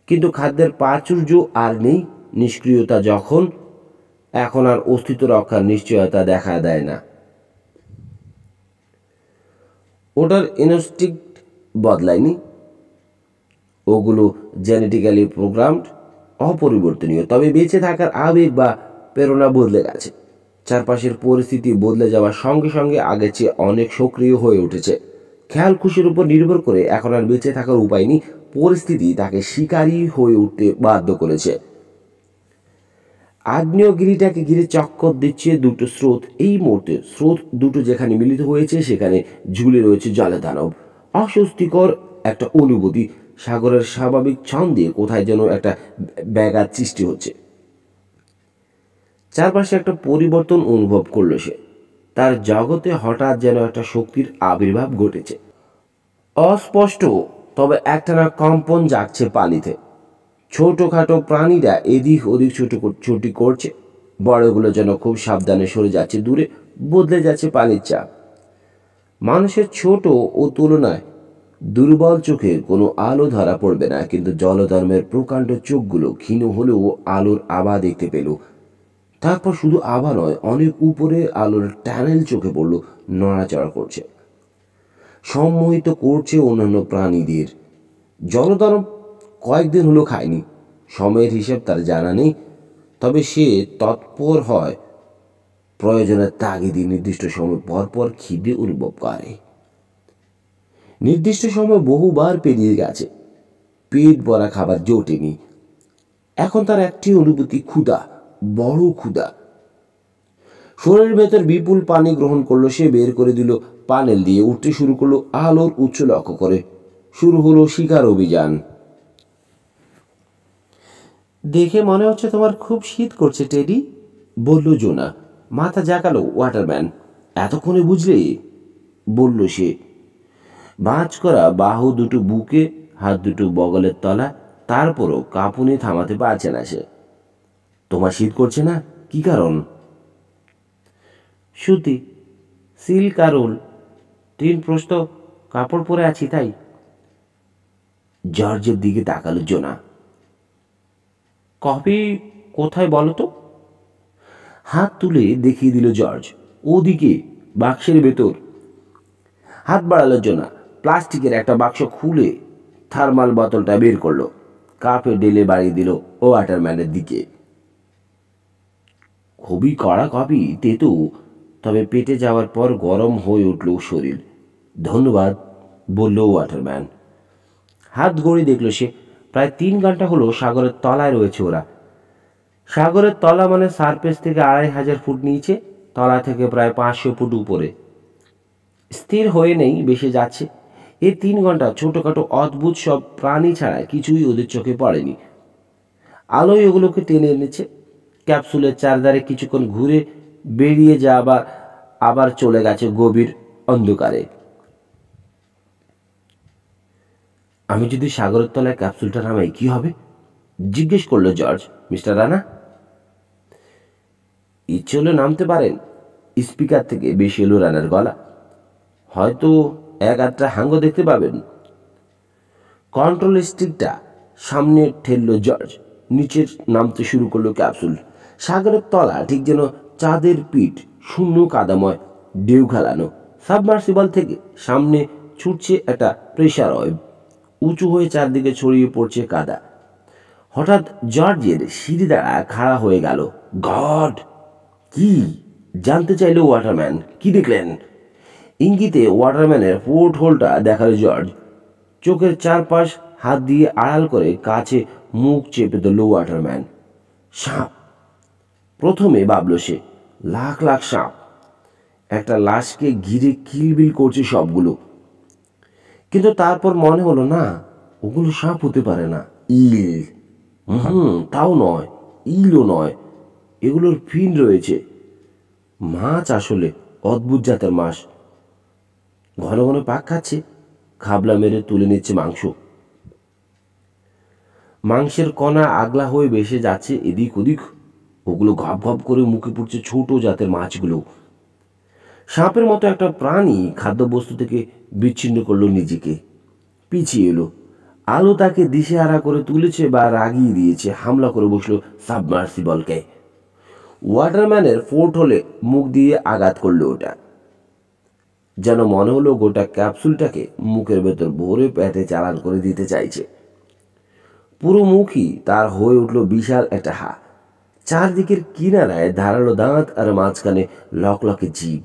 কিন্তু খাদ্যের প্রাচুর্য আর নেই। নিষ্ক্রিয়তা যখন, এখন আর অস্তিত্ব রক্ষার নিশ্চয়তা দেখা দেয় না। ওটার ইনস্টিংক্ট বদলায়নি, ওগুলো জেনেটিক্যালি প্রোগ্রামড, অপরিবর্তনীয়। তবে বেঁচে থাকার আবেগ বা প্রেরণা বদলে গেছে। চারপাশের পরিস্থিতি বদলে যাওয়ার সঙ্গে সঙ্গে আগের চেয়ে অনেক সক্রিয় হয়ে উঠেছে। খেয়াল খুশির উপর নির্ভর করে এখন আর বেঁচে থাকার উপায় নেই, পরিস্থিতি তাকে শিকারী হয়ে উঠতে বাধ্য করেছে। আগ্নেয়গিরিটাকে ঘিরে চক্কর দিচ্ছে দুটো স্রোত। এই মুহূর্তে স্রোত দুটো যেখানে মিলিত হয়েছে সেখানে ঝুলে রয়েছে জলদানব। অস্বস্তিকর একটা অনুভূতি। সাগরের স্বাভাবিক ছন্দে কোথায় যেন একটা ব্যাঘাত সৃষ্টি হচ্ছে। চারপাশে একটা পরিবর্তন অনুভব করল সে। তার জগতে হঠাৎ যেন একটা শক্তির আবির্ভাব ঘটেছে। অস্পষ্ট, তবে একটানা কম্পন জাগছে পানিতে। ছোটোখাটো প্রাণীরা এদিক ওদিক ছুটি করছে, বড়গুলো যেন খুব সাবধানে সরে যাচ্ছে দূরে। বদলে যাচ্ছে পানির চাপ। মানুষের ছোট ও তুলনায় দুর্বল চোখে কোনো আলো ধরা পড়বে না, কিন্তু জলধর্মের প্রকাণ্ড চোখগুলো ক্ষীণ হলেও আলোর আভা দেখতে পেল। তারপর শুধু আভা নয়, অনেক উপরে আলোর ট্যানেল চোখে পড়ল, নড়াচড়া করছে, সম্মোহিত করছে অন্যান্য প্রাণীদের। জলদানব কয়েকদিন হলো খায়নি, সময়ের হিসেব তার জানা নেই, তবে সে তৎপর হয়। প্রয়োজনের তাগিদে নির্দিষ্ট সময় পরপর খিদে অনুভব করে। নির্দিষ্ট সময় বহুবার পেরিয়ে গেছে, পেট ভরা খাবার জোটেনি। এখন তার একটি অনুভূতি, ক্ষুধা, বড় ক্ষুধা। শরীরের ভেতর বিপুল পানি গ্রহণ করলো সে। বের করে দিল পানেল দিয়ে, উঠতে শুরু করলো আলোর উৎস লক্ষ্য করে। শুরু হলো শিকার অভিযান। দেখে মনে হচ্ছে তোমার খুব শীত করছে টেডি, বলল জোনা। মাথা জাগালো ওয়াটারম্যান। এতক্ষণে বুঝলে, বলল সে। বাঁচ করা বাহু দুটো বুকে, হাত দুটো বগলের তলা, তারপরও কাঁপুনি থামাতে পারছে না সে। তোমার শীত করছে না? কি কারণ? সুতি, সিল্ক আর উল, 3 প্রস্থ কাপড় পরে আছি তাই। জর্জের দিকে তাকালো জোনা। কফি কোথায় বলো তো? হাত তুলে দেখিয়ে দিল জর্জ। ওদিকে, বাক্সের ভেতর। হাত বাড়ালো জোনা। প্লাস্টিকের একটা বাক্স খুলে থার্মাল বোতলটা বের করলো, কাপে ঢেলে বাড়িয়ে দিল ওয়াটারম্যানের দিকে। খুবই কড়া কফি, তেতো, তবে পেটে যাওয়ার পর গরম হয়ে উঠল শরীর। ধন্যবাদ, বলল ওয়াটারম্যান। হাত গড়িয়ে দেখল সে। প্রায় 3 ঘন্টা হলো সাগরের তলায় রয়েছে ওরা। সাগরের তলা মানে সারফেস থেকে 2500 ফুট নিচে, তলা থেকে প্রায় 500 ফুট উপরে। স্থির হয়ে নেই, বেশি যাচ্ছে। এই 3 ঘন্টা ছোটোখাটো অদ্ভুত সব প্রাণী ছাড়া কিছুই ওদের চোখে পড়েনি। আলোয় ওগুলোকে টেনে এনেছে। ক্যাপসুলের চারধারে কিছুক্ষণ ঘুরে বেরিয়ে আবার চলে গেছে গভীর অন্ধকারে। আমি যদি সাগরের তলায় ক্যাপসুলটা নামাই কি হবে? জিজ্ঞেস করলো জর্জ। মিস্টার রানা, ইচ্ছে হলে নামতে পারেন। স্পিকার থেকে বেশি এলো রানার গলা। হয়তো 1-8টা হাঙ্গো দেখতে পাবেন। কন্ট্রোল স্টিকটা সামনে ঠেললো জর্জ। নিচে নামতে শুরু করলো ক্যাপসুল। সাগরের তলা ঠিক যেন চাঁদের পিঠ, শূন্য কাদাময়, ঢেউ খেলানো। সাবমার্সিবল থেকে সামনে ছুটছে একটা প্রেসার ওয়েভ, উঁচু হয়ে চারদিকে ছড়িয়ে পড়ছে কাদা। হঠাৎ জর্জের সিঁড়ি দ্বারা খাড়া হয়ে গেল। গড! কি? জানতে চাইল ওয়াটারম্যান। কি দেখলেন? ইঙ্গিতে ওয়াটারম্যানের পোর্ট হোলটা দেখালো জর্জ। চোখের চারপাশ হাত দিয়ে আড়াল করে কাছে মুখ চেপে ধরল ওয়াটারম্যান। সাপ! প্রথমে ভাবল সে, লাখ লাখ সাপ, একটা লাশকে ঘিরে কিলবিল করছে সবগুলো। কিন্তু তারপর মনে হলো, না, ওগুলো সাপ হতে পারে না, ইল। তাও নয়, ইলও নয়, এগুলোর ফিন রয়েছে। মাছ, আসলে অদ্ভুত জাতের মাছ। ঘন ঘন পাক খাচ্ছে, খাবলা মেরে তুলে নিচ্ছে মাংস। মাংসের কণা আগলা হয়ে ভেসে যাচ্ছে এদিক ওদিক। ওগুলো ঘপ ঘপ করে মুখে পড়ছে ছোট জাতের মাছগুলো। সাপের মতো একটা প্রাণী খাদ্যবস্তু থেকে বিচ্ছিন্ন করলো নিজেকে। পিছিয়ে এলো। আলো তাকে দিশেহারা করে তুলেছে বা রাগিয়ে দিয়েছে। হামলা করে বসলো সাবমার্সিবলকে। ওয়াটারম্যানের ফোর্ট হলে মুখ দিয়ে আঘাত করলো ওটা। যেন মনে হলো গোটা ক্যাপসুলটাকে মুখের ভেতর ভরে পেটে চালান করে দিতে চাইছে। পুরো মুখই তার হয়ে উঠল বিশাল একটা হা। চারদিকের কিনারায় ধারালো দাঁত আর মাঝখানে লকলকে জিভ।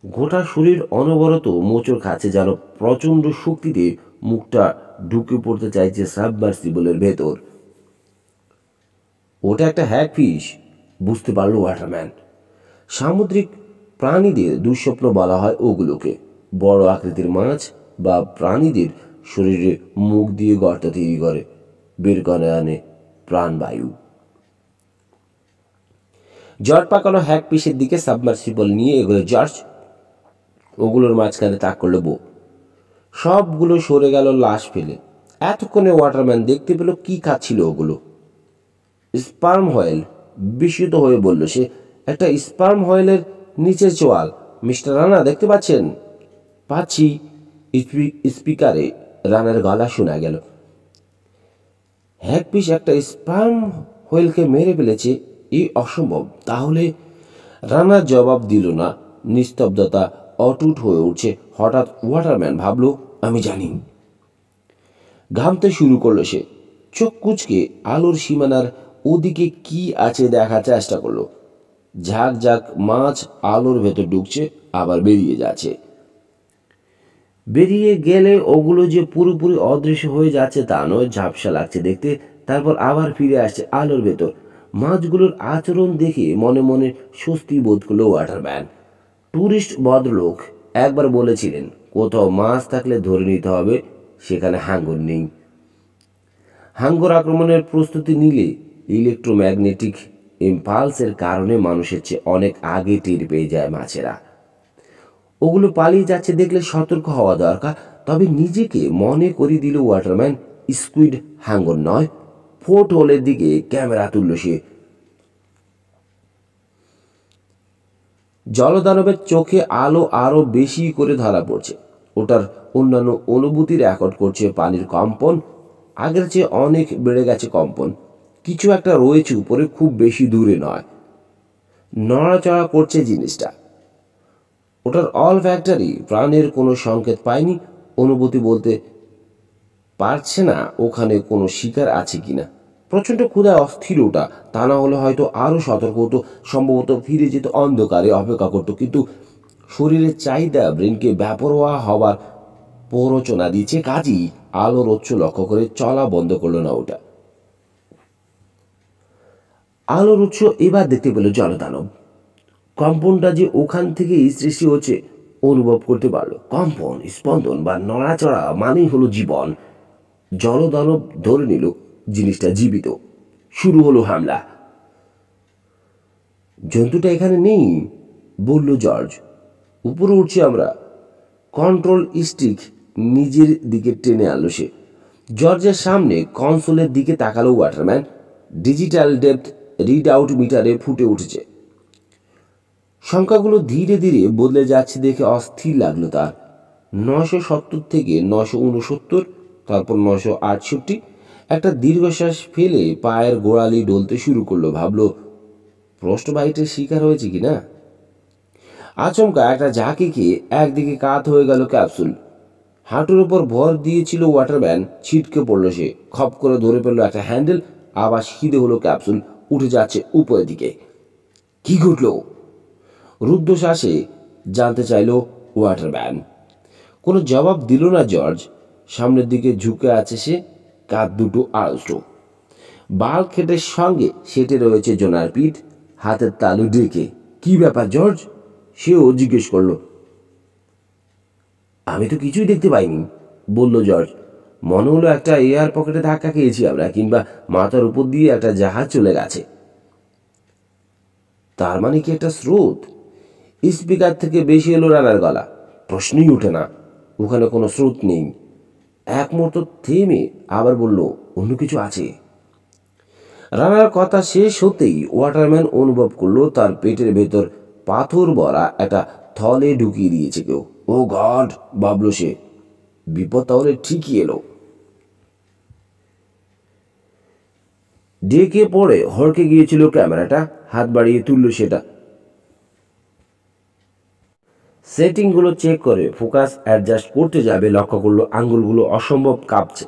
গোটা শরীর অনবরত মোচড় খাচ্ছে, যেন প্রচণ্ড শক্তিতে মুখটা ঢুকে পড়তে চাইছে সাবমার্সিবলের ভেতর। ওটা একটা হ্যাগফিশ, বুঝতে পারল ওয়াটারম্যান। সামুদ্রিক প্রাণীদের দুঃস্বপ্ন বলা হয় ওগুলোকে। বড় আকৃতির মাছ বা প্রাণীদের শরীরে মুখ দিয়ে গর্ত তৈরি করে, বের করে আনে প্রাণবায়ু। জট পাকানো হ্যাগফিশের দিকে সাবমার্সিবল নিয়ে এগুলো জর্জ। ওগুলোর মাঝখানে তাক করলো বউ। সবগুলো সরে গেল লাশ ফেলে। এতক্ষণে ওয়াটারম্যান দেখতে পেল কি খাচ্ছিল ওগুলো। Sperm whale. বিস্মিত হয়ে বলল সে, একটা স্পার্ম হোয়েলের নিচের চোয়াল। মিস্টার রানা দেখতে পাচ্ছেন? পাচ্ছি। স্পিকারে রানার গলা শোনা গেল। হ্যাগফিশ একটা স্পার্ম হোয়েলকে মেরে ফেলেছে, এই অসম্ভব। তাহলে? রানার জবাব দিল না। নিস্তব্ধতা অটুট হয়ে উঠছে। হঠাৎ ওয়াটারম্যান ভাবল, আমি জানি। ঘামতে শুরু করলো সে। চোখ কুচকে আলোর সীমানার ওদিকে কি আছে দেখার চেষ্টা করলো। ঝাঁক ঝাঁক মাছ আলোর ভেতর ঢুকছে, আবার বেরিয়ে যাচ্ছে। বেরিয়ে গেলে ওগুলো যে পুরোপুরি অদৃশ্য হয়ে যাচ্ছে তা নয়, ঝাপসা লাগছে দেখতে। তারপর আবার ফিরে আসছে আলোর ভেতর। মাছগুলোর আচরণ দেখে মনে মনে স্বস্তি বোধ করলো ওয়াটারম্যান। ট্যুরিস্ট ভদ্রলোক একবার বলেছিলেন, কোথাও মাছ থাকলে ধরে নিতে হবে সেখানে হাঙ্গর নেই। হাঙ্গর আক্রমণের প্রস্তুতি নিলে ইলেকট্রোম্যাগনেটিক ইম্পালসের কারণে মানুষের চেয়ে অনেক আগে টের পেয়ে যায় মাছেরা। ওগুলো পালিয়ে যাচ্ছে দেখলে সতর্ক হওয়া দরকার। তবে নিজেকে মনে করিয়ে দিল ওয়াটারম্যান, স্কুইড হাঙ্গর নয়। ফোর্ট হোলের দিকে ক্যামেরা তুলল সে। জলদানবের চোখে আলো আরো বেশি করে ধরা পড়ছে। ওটার অন্যান্য অনুভূতি রেকর্ড করছে পানির কম্পন। আগের চেয়ে অনেক বেড়ে গেছে কম্পন। কিছু একটা রয়েছে উপরে, খুব বেশি দূরে নয়। নড়াচড়া করছে জিনিসটা। ওটার অল ফ্যাক্টরি প্রাণের কোনো সংকেত পায়নি। অনুভূতি বলতে পারছে না ওখানে কোনো শিকার আছে কিনা। প্রচণ্ড ক্ষুধায় অস্থির ওটা। তা না হলে হয়তো আরও সতর্ক হতো, সম্ভবত ফিরে যেত, অন্ধকারে অপেক্ষা করতো। কিন্তু শরীরের চাহিদা ব্রেনকে বেপরোয়া হবার প্ররোচনা দিচ্ছে। কাজই আলোর উৎস লক্ষ্য করে চলা বন্ধ করলো না ওটা। আলোর উৎস এবার দেখতে পেল জলদানব। কম্পনটা যে ওখান থেকেই সৃষ্টি হচ্ছে অনুভব করতে পারলো। কম্পন, স্পন্দন বা নড়াচড়া মানেই হলো জীবন। জলদানব ধরে নিল জিনিসটা জীবিত। শুরু হলো হামলা। জন্তুটা এখানে নেই, বলল জর্জ। উপরে উঠছি আমরা। কন্ট্রোল স্টিক নিজের দিকে টেনে আনলো সে। জর্জের সামনে কনসোলের দিকে তাকালো waterman. Digital depth read out মিটারে ফুটে উঠেছে। সংখ্যাগুলো ধীরে ধীরে বদলে যাচ্ছে দেখে অস্থির লাগলো তার। 970 থেকে 969, তারপর 968। একটা দীর্ঘশ্বাস ফেলে পায়ের গোড়ালি ডলতে শুরু করলো। ভাবলো, ফ্রস্টবাইটের শিকার হয়েছে কিনা। আচমকা একটা ঝাঁকি খেয়ে একদিকে কাত হয়ে গেল ক্যাপসুল। হাঁটুর উপর ভর দিয়েছিল ওয়াটারম্যান। ছিটকে পড়লো সে। খপ করে ধরে ফেললো একটা হ্যান্ডেল। আবার সিধে হলো ক্যাপসুল, উঠে যাচ্ছে উপরের দিকে। কি ঘটল? রুদ্ধশ্বাসে জানতে চাইল ওয়াটারম্যান। কোনো জবাব দিল না জর্জ। সামনের দিকে ঝুঁকে আছে সে, কাঁধ দুটো আড়ষ্ট। বাল খেটের সঙ্গে সেটে রয়েছে জোনার পিঠ, হাতের তালু ডেকে। কি ব্যাপার জর্জ? সেও জিজ্ঞেস করল। আমি তো কিছুই দেখতে পাইনি, বলল জর্জ। মনে হলো একটা এয়ার পকেটে ধাক্কা খেয়েছি আমরা, কিংবা মাথার উপর দিয়ে একটা জাহাজ চলে গেছে। তার মানে কি একটা স্রোত? স্পিকার থেকে বেশি এলো রানার গলা। প্রশ্নই ওঠে না, ওখানে কোনো স্রোত নেই। এক মুহূর্ত থেমে আবার বলল, অন্য কিছু আছে। রানার কথা শেষ হতেই ওয়াটারম্যান অনুভব করলো তার পেটের ভেতর পাথর ভরা একটা থলে ঢুকিয়ে দিয়েছে কেউ। ও গড, ভাবল সে। বিপদ তাহলে ঠিকই এলো। ডেকে পড়ে হড়কে গিয়েছিল ক্যামেরাটা, হাত বাড়িয়ে তুলল সেটা। সেটিংগুলো চেক করে ফোকাস অ্যাডজাস্ট করতে যাবে, লক্ষ্য করলো আঙ্গুলগুলো অসম্ভব কাঁপছে।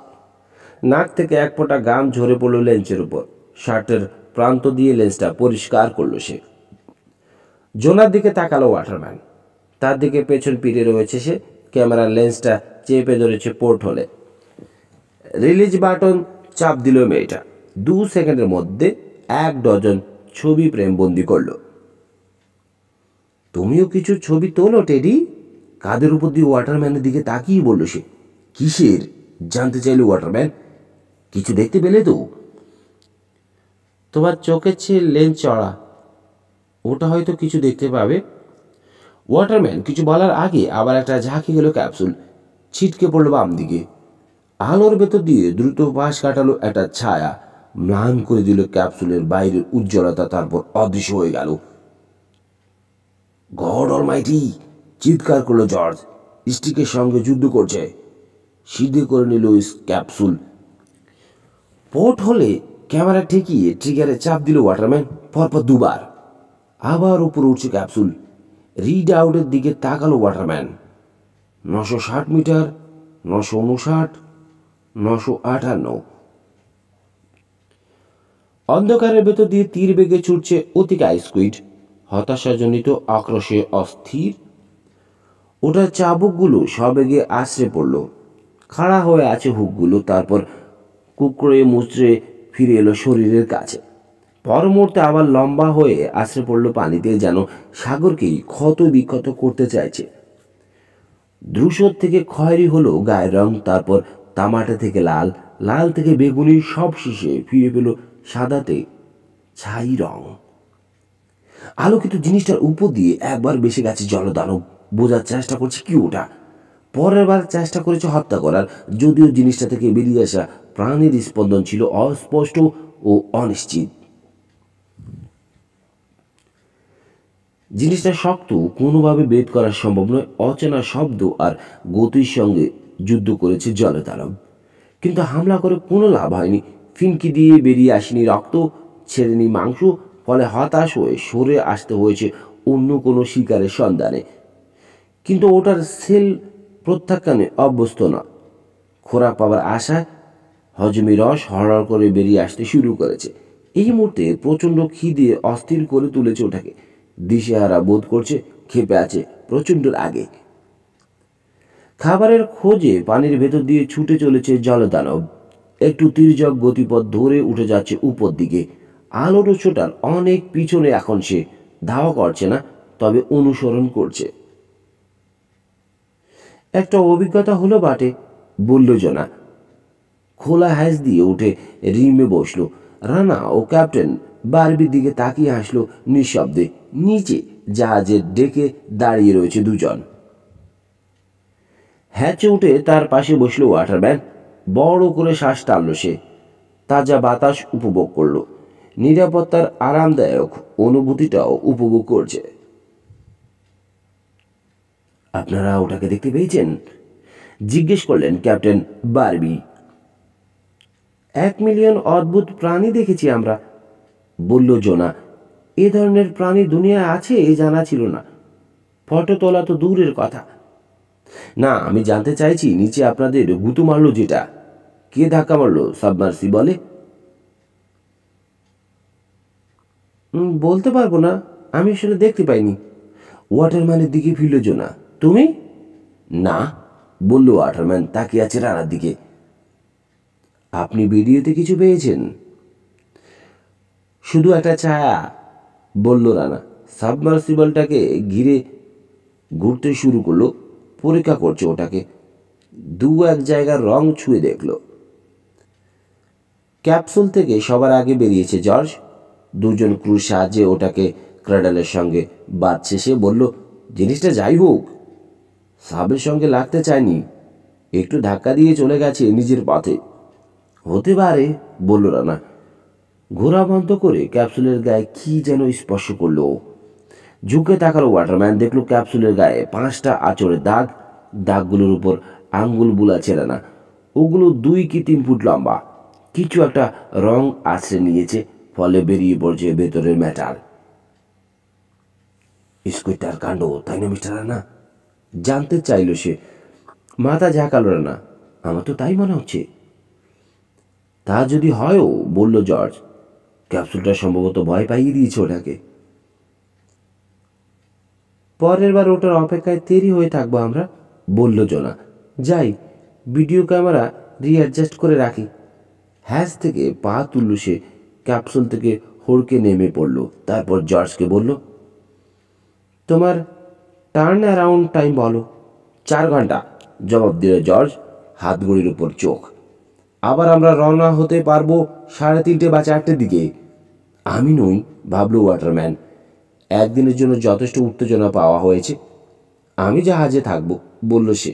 নাক থেকে এক ফোঁটা গাম ঝরে পড়লো লেন্সের উপর। শার্টের প্রান্ত দিয়ে লেন্সটা পরিষ্কার করলো সে। জোনার দিকে তাকালো ওয়াটারম্যান। তার দিকে পেছন পিঠে রয়েছে সে। ক্যামেরার লেন্সটা চেপে ধরেছে পোর্ট হলে। রিলিজ বাটন চাপ দিল মেয়েটা। 2 সেকেন্ডের মধ্যে 1 ডজন ছবি প্রেমবন্দি করলো। তুমিও কিছু ছবি তোলো টেডি। কাদের উপর দিয়ে ওয়াটারম্যানের দিকে তাকিয়ে বলল সে। কিসের? জানতে চাইল ওয়াটারম্যান। কিছু দেখতে পেলে তো? তোমার চোখের চেয়ে লেন্স চড়া, ওটা হয়তো কিছু দেখতে পাবে। ওয়াটারম্যান কিছু বলার আগে আবার একটা ঝাঁকি গেল ক্যাপসুল। ছিটকে পড়ল বাম দিকে। আলোর ভেতর দিয়ে দ্রুত পাশ কাটালো একটা ছায়া। ম্লান করে দিল ক্যাপসুলের বাইরের উজ্জ্বলতা, তারপর অদৃশ্য হয়ে গেল। God Almighty! চিৎকার করলো জর্জ। স্টিকের সঙ্গে যুদ্ধ করছে। সিধে করে নিল ক্যাপসুল। পোর্ট হলে ক্যামেরা ঠেকিয়ে ট্রিগারে চাপ দিল ওয়াটারম্যান। পরপর 2 বার। আবার উপরে উঠছে ক্যাপসুল। রিড আউটের দিকে তাকালো ওয়াটারম্যান। 960 মিটার, 959, 958। অন্ধকারের ভেতর দিয়ে তীর বেগে ছুটছে অতিকায় স্কুইড, হতাশাজনিত আক্রোশে অস্থির। ওটার চাবুকগুলো সবেগে আছড়ে পড়ল। খাড়া হয়ে আছে হুকগুলো, তারপর কুকড়ে মুচড়ে ফিরে এলো শরীরের কাছে। পর মুহূর্তে আবার লম্বা হয়ে আছড়ে পড়ল পানিতে, যেন সাগরকেই ক্ষত বিক্ষত করতে চাইছে। ধূসর থেকে খয়েরি হলো গায়ের রং, তারপর তামাটে থেকে লাল, লাল থেকে বেগুনি, সব শেষে ফিরে পেল সাদাতে ছাই রং। আলোকিত জিনিসটার উপর দিয়ে একবার বেশি গেছে জলদানব। বোঝার চেষ্টা করছে কি ওটা। পরের বার চেষ্টা করেছে হত্যা করার, যদিও জিনিসটা থেকে বেরিয়ে আসা প্রাণীর স্পন্দন ছিল অস্পষ্ট ও অনিশ্চিত। জিনিসটা শক্ত, কোনোভাবে বেদ করা সম্ভব নয়। অচেনা শব্দ আর গতির সঙ্গে যুদ্ধ করেছে জলদানব, কিন্তু হামলা করে কোনো লাভ হয়নি। ফিনকি দিয়ে বেরিয়ে আসেনি রক্ত, ছেড়েনি মাংস। ফলে হতাশ হয়ে সরে আসতে হয়েছে অন্য কোনো শিকারের সন্ধানে। কিন্তু ওটার সেল প্রত্যাখ্যানে অভ্যস্ত না। খোরাক পাবার আশায় হজমি রস হড়হড় করে বেরিয়ে আসতে শুরু করেছে। এই মুহূর্তে প্রচণ্ড খিদে অস্থির করে তুলেছে ওটাকে। দিশেহারা বোধ করছে, ক্ষেপে আছে প্রচণ্ড আগে। খাবারের খোঁজে পানির ভেতর দিয়ে ছুটে চলেছে জলদানব। একটু তির্যক গতিপথ ধরে উঠে যাচ্ছে উপর দিকে। আলোর উৎসটার অনেক পিছনে এখন সে। ধাওয়া করছে না, তবে অনুসরণ করছে। একটা অভিজ্ঞতা হলো বাটে, বলল জোনা। খোলা হ্যাজ দিয়ে উঠে রিমে বসলো। রানা ও ক্যাপ্টেন বারবির দিকে তাকিয়ে হাসলো নিঃশব্দে। নিচে জাহাজের ডেকে দাঁড়িয়ে রয়েছে 2 জন। হ্যাচে উঠে তার পাশে বসলো ওয়াটারম্যান। বড় করে শ্বাস টানল সে। তাজা বাতাস উপভোগ করলো। নিরাপত্তার আরামদায়ক অনুভূতিটাও উপভোগ করছে। আপনারা ওটাকে দেখতে পেয়েছেন? জিজ্ঞেস করলেন ক্যাপ্টেন বারবি। 1 মিলিয়ন অদ্ভুত প্রাণী দেখেছি আমরা, বলল জোনা। এ ধরনের প্রাণী দুনিয়ায় আছে এ জানা ছিল না। ফটো তোলা তো দূরের কথা। না, আমি জানতে চাইছি নিচে আপনাদের গুঁতো মারলো যেটা, কে ধাক্কা মারলো সাবমার্সিবলে? বলতে পারবো না, আমি আসলে দেখতে পাইনি। ওয়াটারম্যানের দিকে ফিরল জোনা। তুমি? না, বলল ওয়াটারম্যান তাকিয়ে আছে রানার দিকে। আপনি ভিডিওতে কিছু পেয়েছেন? শুধু একটা ছায়া, বলল রানা। সাবমার্সিবলটাকে ঘিরে ঘুরতে শুরু করলো। পরীক্ষা করছে ওটাকে। 2-1 জায়গার রং ছুঁয়ে দেখল। ক্যাপসুল থেকে সবার আগে বেরিয়েছে জর্জ। 2 জন ক্রুর সাহায্যে ওটাকে ক্র্যাডালের সঙ্গে বাঁধছে। সে বলল, জিনিসটা যাই হোক, সাবের সঙ্গে লাগতে চায়নি, একটু ধাক্কা দিয়ে চলে গেছে নিজের পথে। হতে পারে, বলল রানা। ঘোরা বন্ধ করে ক্যাপসুলের গায়ে কি যেন স্পর্শ করলো। ঝুঁকে তাকালো ওয়াটারম্যান। দেখলো ক্যাপসুলের গায়ে 5টা আঁচড়ের দাগ। দাগগুলোর উপর আঙ্গুল বুলাচ্ছে রানা। ওগুলো 2 কি 3 ফুট লম্বা। কিছু একটা রং আছড়ে নিয়েছে, ফলে বেরিয়ে পড়ছে ভেতরের ম্যাটার। স্কুইডটার কাণ্ড, তাই না মিস্টার রানা? জানতে চাইল সে। মাথা ঝাঁকালো রানা। আমার তো তাই মনে হচ্ছে। তা যদি হয়ও, বলল জর্জ, ক্যাপসুলটা সম্ভবত ভয় পাইয়ে দিয়েছে ওটাকে। পরের বার ওটার অপেক্ষায় দেরি হয়ে থাকবো আমরা, বলল জোনা। যাই, ভিডিও ক্যামেরা রিঅ্যাডজাস্ট করে রাখি। হ্যাজ থেকে পা তুলল সে, ক্যাপসুল থেকে হড়কে নেমে পড়ল। তারপর জর্জকে বলল, তোমার টার্ন অ্যারাউন্ড টাইম বলো। 4 ঘন্টা, জবাব দিল জর্জ, হাতঘড়ির উপর চোখ। আবার আমরা রওনা হতে পারবো 3:30 বা 4টের দিকে। আমি নই, ভাবল ওয়াটারম্যান। একদিনের জন্য যথেষ্ট উত্তেজনা পাওয়া হয়েছে। আমি জাহাজে থাকবো, বলল সে।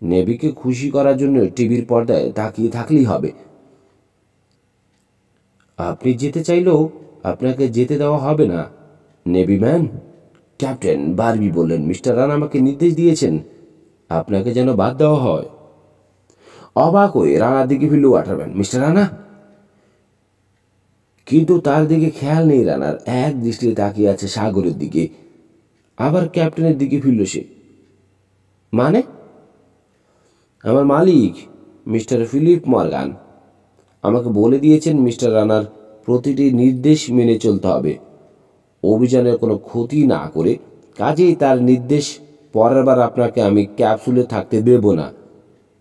নেভিকে খুশি করার জন্য টিভির পর্দায় তাকিয়ে থাকলেই হবে। আপনি যেতে চাইলেও আপনাকে যেতে দেওয়া হবে না, নেভিম্যান। ক্যাপ্টেন বারবি বললেন, মিস্টার রানা আমাকে নির্দেশ দিয়েছেন আপনাকে যেন বাদ দেওয়া হয়। অবাক হয়ে রানার দিকে ফিরল ওয়াটারম্যান। মিস্টার রানা? কিন্তু তার দিকে খেয়াল নেই রানার। এক দৃষ্টিতে তাকিয়ে আছে সাগরের দিকে। আবার ক্যাপ্টেনের দিকে ফিরল সে। মানে? আমার মালিক মিস্টার ফিলিপ মর্গান আমাকে বলে দিয়েছেন মিস্টার রানার প্রতিটি নির্দেশ মেনে চলতে হবে, অভিযানের কোনো ক্ষতি না করে। কাজেই তার নির্দেশ পরের বার আপনাকে আমি ক্যাপসুলে থাকতে দেব না।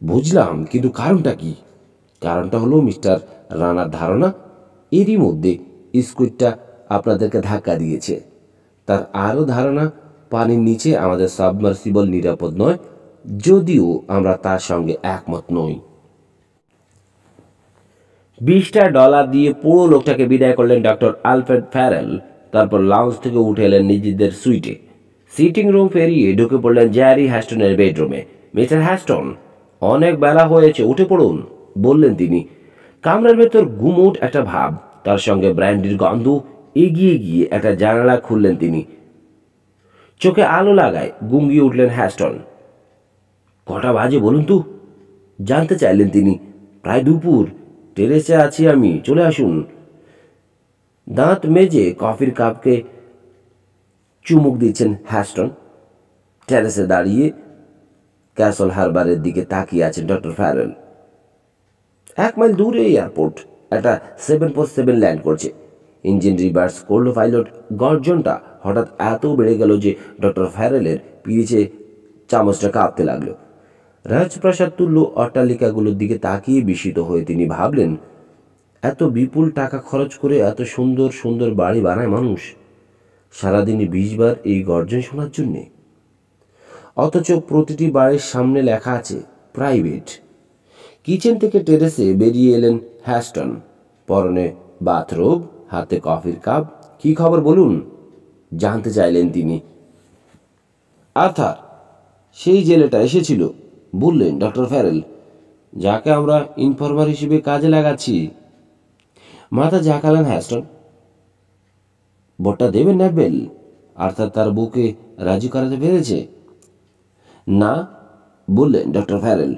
বুঝলাম, কিন্তু কারণটা কি? কারণটা হলো মিস্টার রানার ধারণা এরই মধ্যে স্কুইডটা আপনাদেরকে ধাক্কা দিয়েছে। তার আরও ধারণা পানির নিচে আমাদের সাবমার্সিবল নিরাপদ নয়, যদিও আমরা তার সঙ্গে একমত নই। $20 দিয়ে পুরো লোকটাকে বিদায় করলেন ডক্টর আলফ্রেড ফ্যারেল। তারপর লাউঞ্জ থেকে উঠে এলেন নিজেদের সুইটে। সিটিং রুম পেরিয়ে ঢুকে পড়লেন জ্যারি হ্যাস্টনের বেডরুমে। মিস্টার হ্যাস্টন, অনেক বেলা হয়েছে, উঠে পড়ুন, বললেন তিনি। কামরার ভেতর গুমোট একটা ভাব, তার সঙ্গে ব্র্যান্ডির গন্ধ। এগিয়ে গিয়ে একটা জানালা খুললেন তিনি। চোখে আলো লাগায় গুঙ্গিয়ে উঠলেন হ্যাস্টন। কটা বাজে বলুন তো, জানতে চাইলেন তিনি। প্রায় দুপুর, টেরেসে আছি আমি, চলে আসুন। দাঁত মেজে কফির কাপকে চুমুক দিচ্ছেন হ্যাস্টন। টেরেসে দাঁড়িয়ে ক্যাসল হারবারের দিকে তাকিয়ে আছেন ডক্টর ফ্যারেল। 1 মাইল দূরে এয়ারপোর্ট, একটা 747 ল্যান্ড করছে। ইঞ্জিন রিভার্স করলো পাইলট। গর্জনটা হঠাৎ এত বেড়ে গেল যে ডক্টর ফ্যারেলের পিরিচে চামচটা কাঁপতে লাগলো। রাজপ্রাসাদ তুল্য অট্টালিকাগুলোর দিকে তাকিয়ে বিস্মিত হয়ে তিনি ভাবলেন, এত বিপুল টাকা খরচ করে এত সুন্দর সুন্দর বাড়ি বানায় মানুষ, সারাদিনে 20 বার এই গর্জন শোনার জন্যে। অথচ প্রতিটি বাড়ির সামনে লেখা আছে প্রাইভেট। কিচেন থেকে টেরেসে বেরিয়ে এলেন হ্যাস্টন, পরনে বাথরোব, হাতে কফির কাপ। কি খবর বলুন, জানতে চাইলেন তিনি। আর্থার, সেই জেলেটা এসেছিল, বললেন ডক্টর ফ্যারেল, যাকে আমরা ইনফরমার হিসেবে কাজে লাগাচ্ছি। মাথা ঝাঁকালেন হ্যাস্টন। ভোটটা দেবেন ন্যাবেল? আর্থার তার বুকে রাজি করাতে পেরেছে? না, বললেন ডক্টর ফ্যারেল।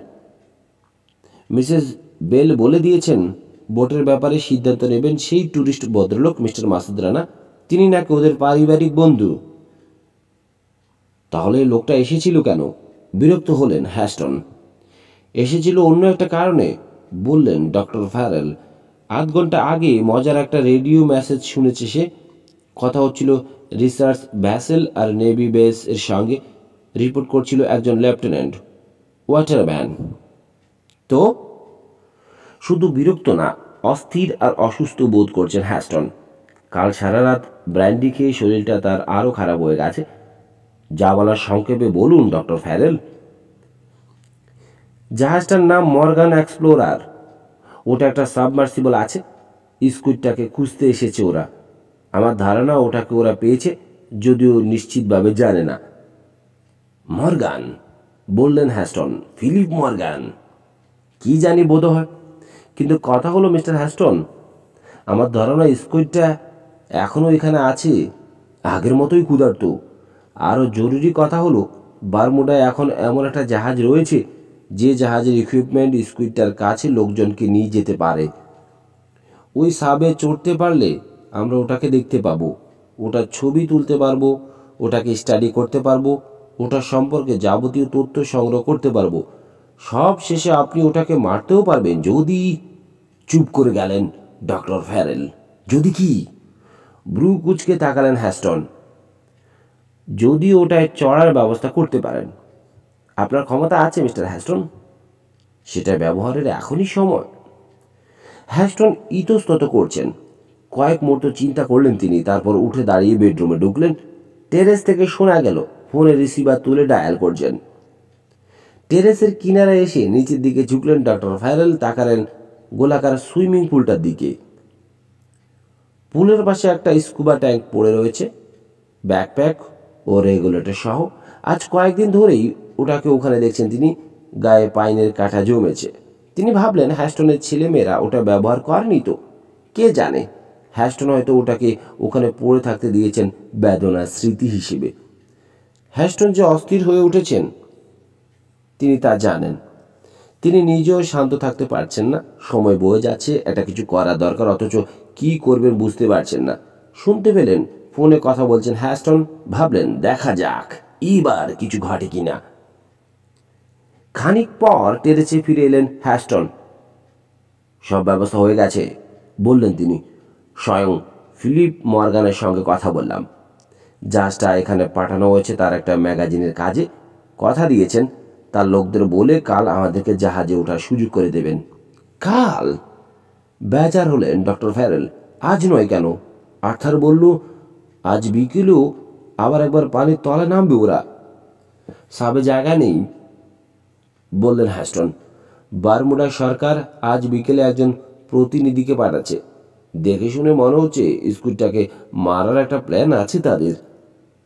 মিসেস বেল বলে দিয়েছেন ভোটের ব্যাপারে সিদ্ধান্ত নেবেন সেই ট্যুরিস্ট ভদ্রলোক মিস্টার মাসুদ রানা। তিনি নাকি ওদের পারিবারিক বন্ধু। তাহলে লোকটা এসেছিল কেন? বিরক্ত হলেন হ্যাস্টন। এসেছিল অন্য একটা কারণে, বললেন ডক্টর ফ্যারেল। 8 ঘন্টা আগে মজার একটা রেডিও মেসেজ শুনেছে সে। কথা হচ্ছিল রিসার্চ ভ্যাসেল আর নেভি বেস এর সঙ্গে। রিপোর্ট করছিল একজন লেফটেন্যান্ট ওয়াটারম্যান। তো শুধু বিরক্ত না, অস্থির আর অসুস্থ বোধ করছেন হ্যাস্টন। কাল সারা রাত ব্র্যান্ডি খেয়ে শরীরটা তার আরও খারাপ হয়ে গেছে। যা বলার সংক্ষেপে বলুন ডক্টর ফ্যারেল। জাহাজটার নাম মর্গান এক্সপ্লোরার। ওটা একটা সাবমার্সিবল আছে। স্কুইডটাকে খুঁজতে এসেছে ওরা। আমার ধারণা ওটাকে ওরা পেয়েছে, যদিও নিশ্চিতভাবে জানে না। মর্গান, বললেন হ্যাস্টন। Philip Morgan? কি জানি, বোধ হয়। কিন্তু কথা হলো মিস্টার হ্যাস্টন, আমার ধারণা স্কুইডটা এখনও এখানে আছে, আগের মতোই ক্ষুধার্ত। আরও জরুরি কথা হলো, বারমুডায় এখন এমন একটা জাহাজ রয়েছে যে জাহাজের ইকুইপমেন্ট স্কুইডটার কাছে লোকজনকে নিয়ে যেতে পারে। ওই সাবে চড়তে পারলে আমরা ওটাকে দেখতে পাবো, ওটার ছবি তুলতে পারবো, ওটাকে স্টাডি করতে পারবো, ওটার সম্পর্কে যাবতীয় তথ্য সংগ্রহ করতে পারবো। সব শেষে আপনি ওটাকে মারতেও পারবেন যদি। চুপ করে গেলেন ডক্টর ফ্যারেল। যদি কি? ব্রু কুচকে তাকালেন হ্যাস্টন। যদি ওটায় চড়ার ব্যবস্থা করতে পারেন। আপনার ক্ষমতা আছে মিস্টার হ্যাস্টন, সেটা ব্যবহারের এখনই সময়। হ্যাস্টন ইতস্তত করছেন। কয়েক মুহূর্ত চিন্তা করলেন তিনি, তারপর উঠে দাঁড়িয়ে বেডরুমে ঢুকলেন। টেরেস থেকে শোনা গেল ফোনের রিসিভার তুলে ডায়াল করছেন। টেরেসের কিনারে এসে নিচের দিকে ঝুঁকলেন ডক্টর ফ্যারেল। তাকালেন গোলাকার সুইমিং পুলটার দিকে। পুলের পাশে একটা স্কুবা ট্যাঙ্ক পড়ে রয়েছে, ব্যাকপ্যাক ও রেগুলেটর সহ। আজ কয়েকদিন ধরেই ওটাকে ওখানে দেখছেন তিনি। গায়ে পাইনের কাঁটা জমেছে। তিনি ভাবলেন হ্যাস্টনের ছেলেমেয়েরা ওটা ব্যবহার করেনি তো। কে জানে, হ্যাস্টন হয়তো ওটাকে ওখানে পড়ে থাকতে দিয়েছেন বেদনার স্মৃতি হিসেবে। হ্যাস্টন যে অস্থির হয়ে উঠেছেন তিনি তা জানেন। তিনি নিজেও শান্ত থাকতে পারছেন না। সময় বয়ে যাচ্ছে, এটা কিছু করা দরকার, অথচ কি করবেন বুঝতে পারছেন না। শুনতে পেলেন ফোনে কথা বলছেন হ্যাস্টন। ভাবলেন দেখা যাক এবার কিছু ঘটে কিনা। খানিক পর টেরেসে ফিরে এলেন হ্যাস্টন। সব ব্যবস্থা হয়ে গেছে বললেন তিনি। স্বয়ং ফিলিপ মর্গানের সঙ্গে কথা বললাম। জাহাজটা এখানে পাঠানো হয়েছে তার একটা ম্যাগাজিনের কাজে। কথা দিয়েছেন তার লোকদের বলে কাল আমাদেরকে জাহাজে ওঠার সুযোগ করে দেবেন। কাল? বেজার হলেন ডক্টর ফ্যারেল। আজ নয় কেন? আর্থার বলল আজ বিকেলেও আবার একবার পানির তলে নামবে ওরা। সাবে জায়গা নেই বললেন হ্যাস্টন। বারমুডা সরকার আজ বিকেলে একজন প্রতিনিধিকে পাঠাচ্ছে। দেখে শুনে মনে হচ্ছে স্কুলটাকে মারার একটা প্ল্যান আছে তাদের।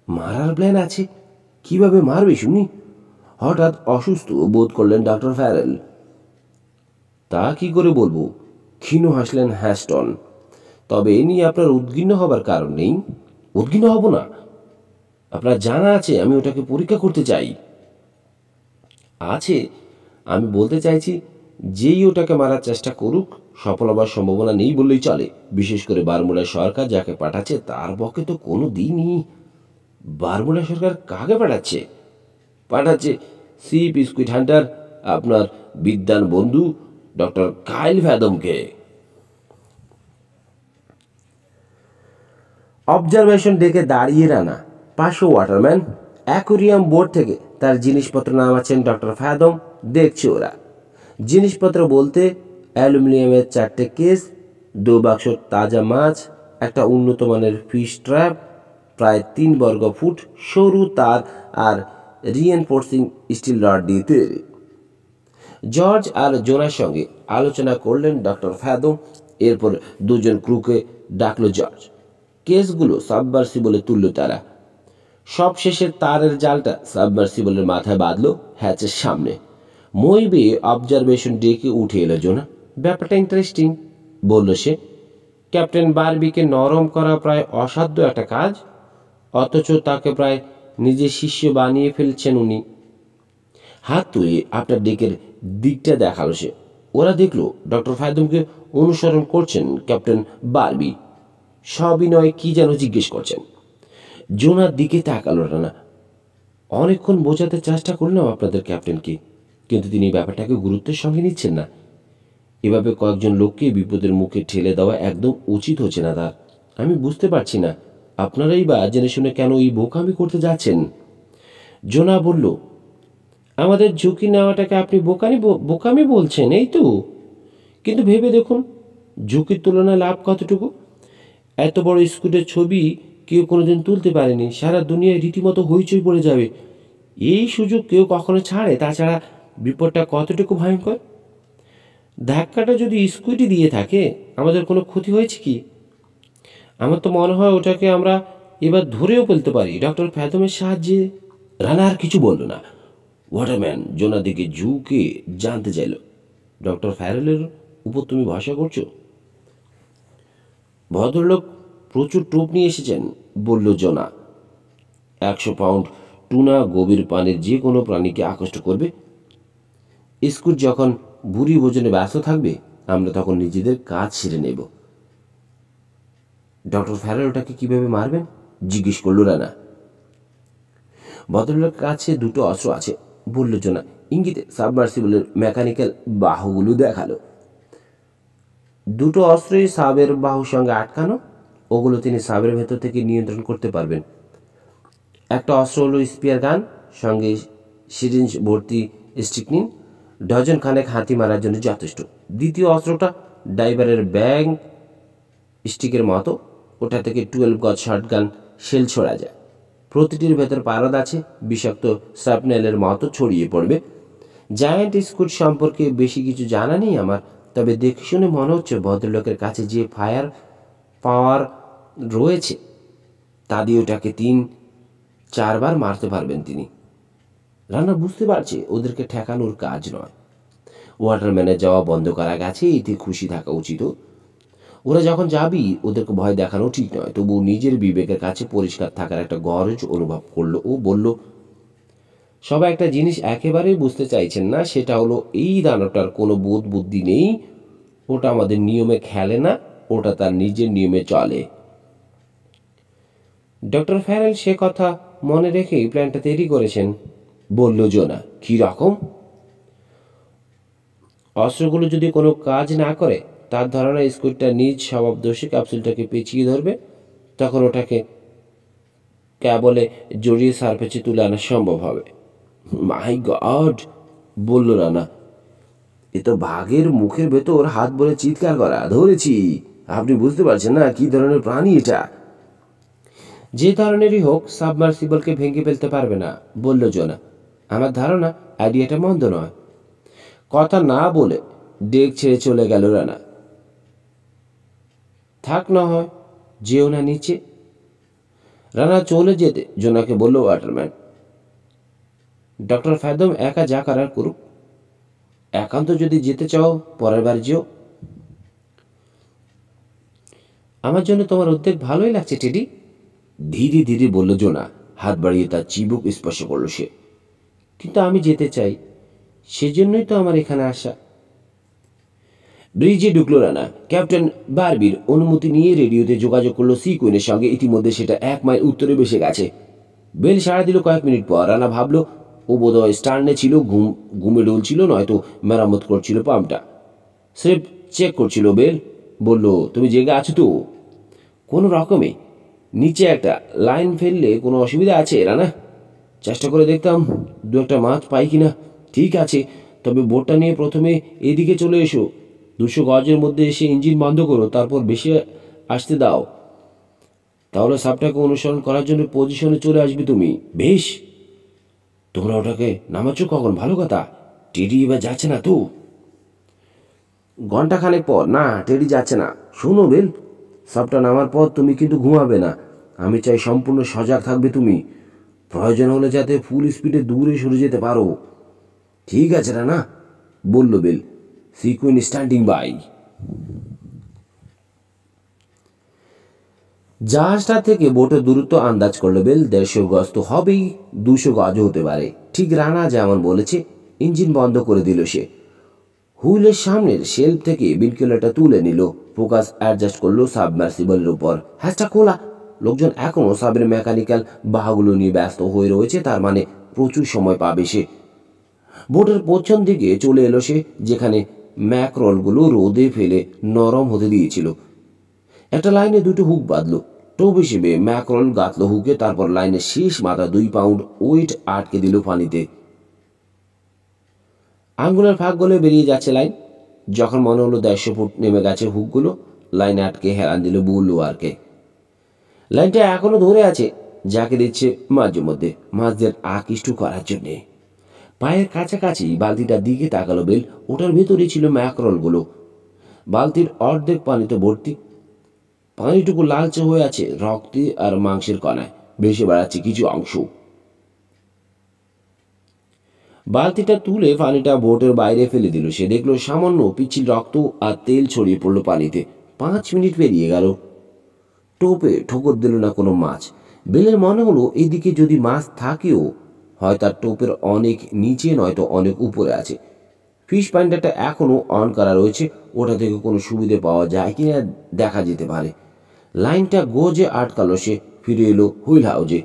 মারার প্ল্যান আছে? কিভাবে মারবে শুনি? হঠাৎ অসুস্থ বোধ করলেন ডক্টর ফ্যারেল। তা কি করে বলবো, ক্ষীণ হাসলেন হ্যাস্টন। তবে এ নিয়ে আপনার উদ্বিগ্ন হবার কারণ নেই। উদ্বিগ্ন হব না? আপনার জানা আছে আমি ওটাকে পরীক্ষা করতে চাই। আছে, আমি বলতে চাইছি যেই ওটাকে মারার চেষ্টা করুক সফল হবার সম্ভাবনা নেই বললেই চলে। বিশেষ করে বারমুডা সরকার যাকে পাঠাচ্ছে তার পক্ষে তো কোনো দিনই। বারমুডা সরকার কাকে পাঠাচ্ছে? পাঠাচ্ছে সিপ স্কুইড হান্টার, আপনার বিদ্যান বন্ধু ডক্টর কাইল ফ্যাদমকে। অবজারভেশন ডেকে দাঁড়িয়ে রানা পাশে ওয়াটারম্যান। অ্যাকোরিয়াম বোর্ড থেকে তার জিনিসপত্র নামাচ্ছেন ডক্টর ফ্যাদম। দেখছে ওরা। জিনিসপত্র বলতে অ্যালুমিনিয়ামের 4টে কেস, 2 বাক্স তাজা মাছ, একটা উন্নত মানের ফিশ ট্র্যাপ, প্রায় 3 বর্গ ফুট সরু তার আর রিএনফোর্সিং স্টিল রড দিয়ে তৈরি। জর্জ আর জোনার সঙ্গে আলোচনা করলেন ডক্টর ফ্যাদম। এরপর দুজন ক্রুকে ডাকলো জর্জ। কেসগুলো সাবমার্সিবলে তুলল তারা। সব শেষে তারের জালটা সাবমার্সিবলের মাথায় বাঁধলো হ্যাচের সামনে। মই বেয়ে অবজারভেশন ডেকে উঠে এলো জোনা। ব্যাপারটা ইন্টারেস্টিং বলল সে। ক্যাপ্টেন বারবিকে নরম করা প্রায় অসাধ্য একটা কাজ, অথচ তাকে প্রায় নিজের শিষ্য বানিয়ে ফেলছেন উনি। হাত তুলে আপনার ডেকের দিকটা দেখালো সে। ওরা দেখলো ডক্টর ফ্যাদমকে অনুসরণ করছেন ক্যাপ্টেন বারবি। সবিনয় কি যেন জিজ্ঞেস করছেন। জোনার দিকে তাকালো রানা। অনেকক্ষণ বোঝাতে চেষ্টা করলাম আপনাদের ক্যাপ্টেনকে, কিন্তু তিনি ব্যাপারটাকে গুরুত্বের সঙ্গে নিচ্ছেন না। এভাবে কয়েকজন লোককে বিপদের মুখে ঠেলে দেওয়া একদম উচিত হচ্ছে না তার। আমি বুঝতে পারছি না আপনারাই বা জেনে শুনে কেন এই বোকামি করতে যাচ্ছেন। জোনা বলল, আমাদের ঝুঁকি নেওয়াটাকে আপনি বোকামি বলছেন, এই তো। কিন্তু ভেবে দেখুন ঝুঁকির তুলনায় লাভ কতটুকু। এত বড় স্কুলের ছবি কেউ কোনোদিন তুলতে পারেনি। সারা দুনিয়ায় রীতিমতো হইচই পড়ে যাবে। এই সুযোগ কেউ কখনো ছাড়ে? তাছাড়া বিপদটা কতটুকু ভয়ঙ্কর। ধাক্কাটা যদি স্কুটি দিয়ে থাকে আমাদের কোনো ক্ষতি হয়েছে কি? আমার তো মনে হয় ওটাকে আমরা এবার ধরেও ফেলতে পারি ডক্টর ফ্যাদমের সাহায্যে। রানা আর কিছু বলল না। ওয়াটারম্যান জোনার দিকে ঝুঁকে জানতে চাইল, ডক্টর ফ্যারেলের উপর তুমি ভরসা করছো? ভদ্রলোক প্রচুর টোপ নিয়ে এসেছেন বলল জোনা। 100 পাউন্ড টুনা গভীর পানির যে কোনো প্রাণীকে আকৃষ্ট করবে। স্কুট যখন বুড়ি ভোজনে ব্যস্ত থাকবে আমরা তখন নিজেদের কাজ সেরে নেব। ডক্টর ফ্যারেল ওটাকে কীভাবে মারবেন জিজ্ঞেস করল রানা। ভদ্রলোকের কাছে দুটো অস্ত্র আছে বলল জোনা। ইঙ্গিতে সাবমার্সিবলের মেকানিক্যাল বাহুগুলো দেখালো। দুটো অস্ত্রই সাবের বাহুর সঙ্গে আটকানো। ওগুলো তিনি সাবের ভেতর থেকে নিয়ন্ত্রণ করতে পারবেন। একটা অস্ত্র হলো স্পিয়ার গান, সঙ্গে সিরিঞ্জ ভর্তি স্টিকনিন, ডজন খানেক হাতি মারার জন্য যথেষ্ট। দ্বিতীয় অস্ত্রটা ড্রাইভারের ব্যাগ স্টিকের মতো, ওটা থেকে 12 গজ শটগান শেল ছোড়া যায়। প্রতিটির ভেতর পারদ আছে, বিষাক্ত স্যাপনেলের মতো ছড়িয়ে পড়বে। জায়ান্ট স্কুট সম্পর্কে বেশি কিছু জানা নেই আমার, তবে দেখে শুনে মনে হচ্ছে ভদ্রলোকের কাছে যে ফায়ার পাওয়ার রয়েছে তা দিয়ে ওটাকে 3-4 বার মারতে পারবেন তিনি। রানা বুঝতে পারছে ওদেরকে ঠেকানোর কাজ নয়। ওয়াটারম্যানের যাওয়া বন্ধ করা গেছে, এতে খুশি থাকা উচিত। ওরা যখন যাবি ওদেরকে ভয় দেখানো ঠিক নয়, তবু নিজের বিবেকের কাছে পরিষ্কার থাকার একটা গরজ অনুভব করলো। ও বলল, সবাই একটা জিনিস একেবারেই বুঝতে চাইছেন না, সেটা হলো এই দানবটার কোনো বোধ বুদ্ধি নেই। ওটা আমাদের নিয়মে খেলে না, ওটা তার নিজের নিয়মে চলে। ডক্টর ফ্যারেল সে কথা মনে রেখেই প্ল্যানটা তৈরি করেছেন, বলল জোনা। কী রকম? অস্ত্রগুলো যদি কোনো কাজ না করে তার ধারণা স্কুটটা নিজ স্বভাব দোষে ক্যাপসুলটাকে পেঁচিয়ে ধরবে, তখন ওটাকে ক্যাবলে জড়িয়ে সারফেসে তুলে আনা সম্ভব হবে। মাই গড, বলল রানা। এ তো বাঘের মুখের ভেতর হাত বলে চিৎকার করা। ধরেছি। আপনি বুঝতে পারছেন না কি ধরনের প্রাণী এটা? যে ধরনেরই হোক সাবমার্সিবলকে ভেঙে ফেলতে পারবে না, বলল জোনা। আমার ধারণা আইডিয়াটা মন্দ নয়। কথা না বলে ডেক ছেড়ে চলে গেল রানা। থাক না হয়, যেও না নিচে। রানা চলে যেতে জোনাকে বলল ওয়াটারম্যান, ডক্টর ফ্যাদম একা যা করার করুক। একান্ত যদি যেতে চাও পরের বার যেও। আমার জন্য তোমার উদ্যোগ ভালোই লাগছে টেডি, ধীরে ধীরে বলল জোনা। হাত বাড়িয়ে তার চিবুক স্পর্শ করল সে। কিন্তু আমি যেতে চাই, সেজন্যই তো আমার এখানে আসা। ব্রিজে ঢুকলো রানা। ক্যাপ্টেন বারবির অনুমতি নিয়ে রেডিওতে যোগাযোগ করলো সিকুইনের সঙ্গে। ইতিমধ্যে সেটা 1 মাইল উত্তরে বেসে গেছে। বেল সাড়া দিল কয়েক মিনিট পর। রানা ভাবলো ও বোধহয় স্টার্নে ছিল, ঘুমে ডলছিল, নয়তো মেরামত করছিল পাম্পটা। স্রেফ চেক করছিল। বেল বলল, তুমি জেগে আছো তো? কোনো রকমে। নিচে একটা লাইন ফেললে কোনো অসুবিধা আছে রানা? চেষ্টা করে দেখতাম 2-1 মাছ পাই কিনা। ঠিক আছে, তবে বোটটা নিয়ে প্রথমে এদিকে চলে এসো। 200 গজের মধ্যে এসে ইঞ্জিন বন্ধ করো, তারপর বেশি আসতে দাও। তাহলে সাপটাকে অনুসরণ করার জন্য পজিশনে চলে আসবে তুমি। বেশ। তোমরা ওটাকে নামাচ্ছ কখন? ভালো কথা। টেডি এবার যাচ্ছে না তো? ঘন্টাখানেক পর। না, টেডি যাচ্ছে না। শোনো বেল, সাপটা নামার পর তুমি কিন্তু ঘুমাবে না। আমি চাই সম্পূর্ণ সজাগ থাকবে তুমি। প্রয়োজন হলে যাতে ফুল স্পিডে দূরে সরে যেতে পারো। ঠিক আছে রানা, বলল বেল। Sequin standing by. জাহাজটা থেকে বোটের দূরত্ব আন্দাজ করলো বেল। 150 গজ তো হবেই, 200 গজও হতে পারে। ঠিক রানা যেমন বলেছে। ইঞ্জিন বন্ধ করে দিল সে। হুইলের সামনের শেলফ থেকে বিনকেলারটা তুলে নিল। ফোকাস অ্যাডজাস্ট করলো সাবমার্সিবলের উপর। হ্যাচটা খোলা। লোকজন এখনও সাবের মেকানিক্যাল বাহাগুলো নিয়ে ব্যস্ত হয়ে রয়েছে, তার মানে প্রচুর সময় পাবে সে। বোটের পশ্চিম দিকে চলে এলো সে, যেখানে ম্যাকরলগুলো রোদে ফেলে নরম হতে দিয়েছিল। একটা লাইনে 2টো হুক বাঁধলো। টোপ হিসেবে ম্যাকরল গাঁথলো হুকে, তারপর লাইনের শেষ মাথা 2 পাউন্ড ওয়েট আটকে দিল পানিতে। আঙ্গুলের ফাঁক গলে বেরিয়ে যাচ্ছে লাইন। যখন মনে হলো 150 ফুট নেমে গেছে হুকগুলো, লাইন আটকে হেলান দিল বুলওয়ারকে। লাইনটা এখনো ধরে আছে, যাকে দিচ্ছে মাঝে মধ্যে মাছদের আকৃষ্ট করার জন্যে। পায়ের কাছাকাছি বালতিটার দিকে তাকালো বেল। ওটার ভেতরে ছিল ম্যাকরলগুলো। বালতির অর্ধেক পানিতে ভর্তি। পানিটুকু লালচে হয়ে আছে রক্তে আর মাংসের কণায়। ভেসে বেড়াচ্ছে কিছু অংশ। বালতিটা তুলে পানিটা বোটের বাইরে ফেলে দিল সে। দেখলো সামান্য পিচ্ছিল রক্ত আর তেল ছড়িয়ে পড়লো পানিতে। 5 মিনিট পেরিয়ে গেল। টোপে ঠোকর দিল না কোনো মাছ। বেলের মনে হলো এদিকে যদি মাছ থাকেও হয় তার টোপের অনেক নিচে, নয়তো অনেক উপরে আছে। ফিশ পাইন্ডারটা এখনও অন করা রয়েছে, ওটা থেকে কোনো সুবিধে পাওয়া যায় কি না দেখা যেতে পারে। লাইনটা গোজে আটকালো, সে ফিরে এলো হুইল হাউজে।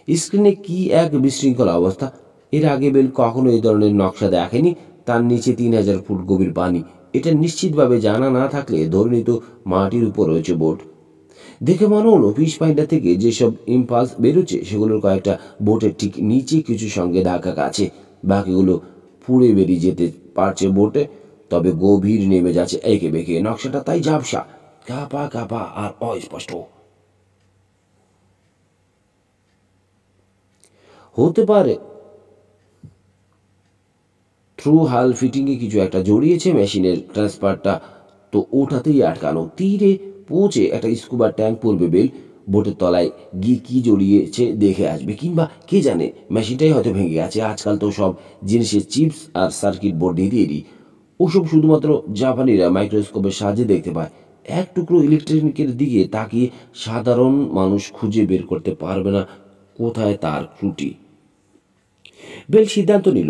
স্ক্রিনে কি এক বিশৃঙ্খল অবস্থা! এর আগে বেল কখনো এই ধরনের নকশা দেখেনি। তার নিচে 3000 ফুট গভীর পানি, এটা নিশ্চিতভাবে জানা না থাকলে ধরে নিত মাটির উপর রয়েছে বোট। দেখে মনে হলো ফিশ পাইন্ডার থেকে যেসব ইম্পালস বেরোচ্ছে সেগুলোর কয়েকটা বোটের ঠিক নিচে কিছু সঙ্গে ধাক্কা কাছে, বাকিগুলো পুড়ে বেরিয়ে যেতে পারছে বোটে, তবে গভীর নেমে যাচ্ছে একে বেঁকে। নকশাটা তাই ঝাপসা, কাপা কাপা আর অস্পষ্ট। হতে পারে থ্রু হাল ফিটিংয়ে কিছু একটা জড়িয়েছে, মেশিনের ট্রান্সফারটা তো ওটাতেই আটকানো। তীরে পৌঁছে একটা স্কুবার ট্যাঙ্ক পড়বে বেল, বোটের তলায় গিয়ে কী জড়িয়েছে দেখে আসবে, কিংবা কে জানে মেশিনটাই হয়তো ভেঙে গেছে। আজকাল তো সব জিনিসের চিপস আর সার্কিট বোর্ড দিয়ে ওসব শুধুমাত্র জাপানিরা মাইক্রোস্কোপের সাহায্যে দেখতে পায়। এক টুকরো ইলেকট্রনিকের দিকে তাকিয়ে সাধারণ মানুষ খুঁজে বের করতে পারবে না কোথায় তার ত্রুটি। বেল সিদ্ধান্ত নিল,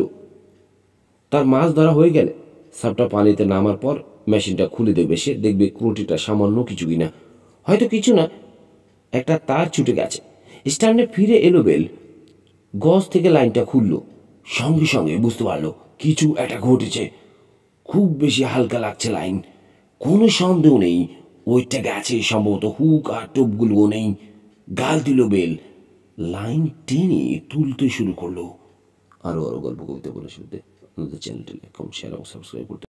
তার মাছ ধরা হয়ে গেলে সাপটা পানিতে নামার পর মেশিনটা খুলে দেবে। সে দেখবে ক্রুটিটা সামান্য কিছু কিনা, হয়তো কিছু না, একটা তার ছুটে গেছে। স্ট্যান্ডে ফিরে এলো বেল, গজ থেকে লাইনটা খুলল, সঙ্গে সঙ্গে বুঝতে পারলো কিছু একটা ঘটেছে। খুব বেশি হালকা লাগছে লাইন, কোনো সন্দেহ নেই ওইটা গেছে সম্ভবত। হুক আর টোপগুলোও নেই। গাল দিল বেল, লাইন টেনে তুলতে শুরু করলো। আরও গল্প কবিতা বলে শুনতে আমাদের চ্যানেলটি লাইক, কমেন্ট, শেয়ার এবং সাবস্ক্রাইব করতে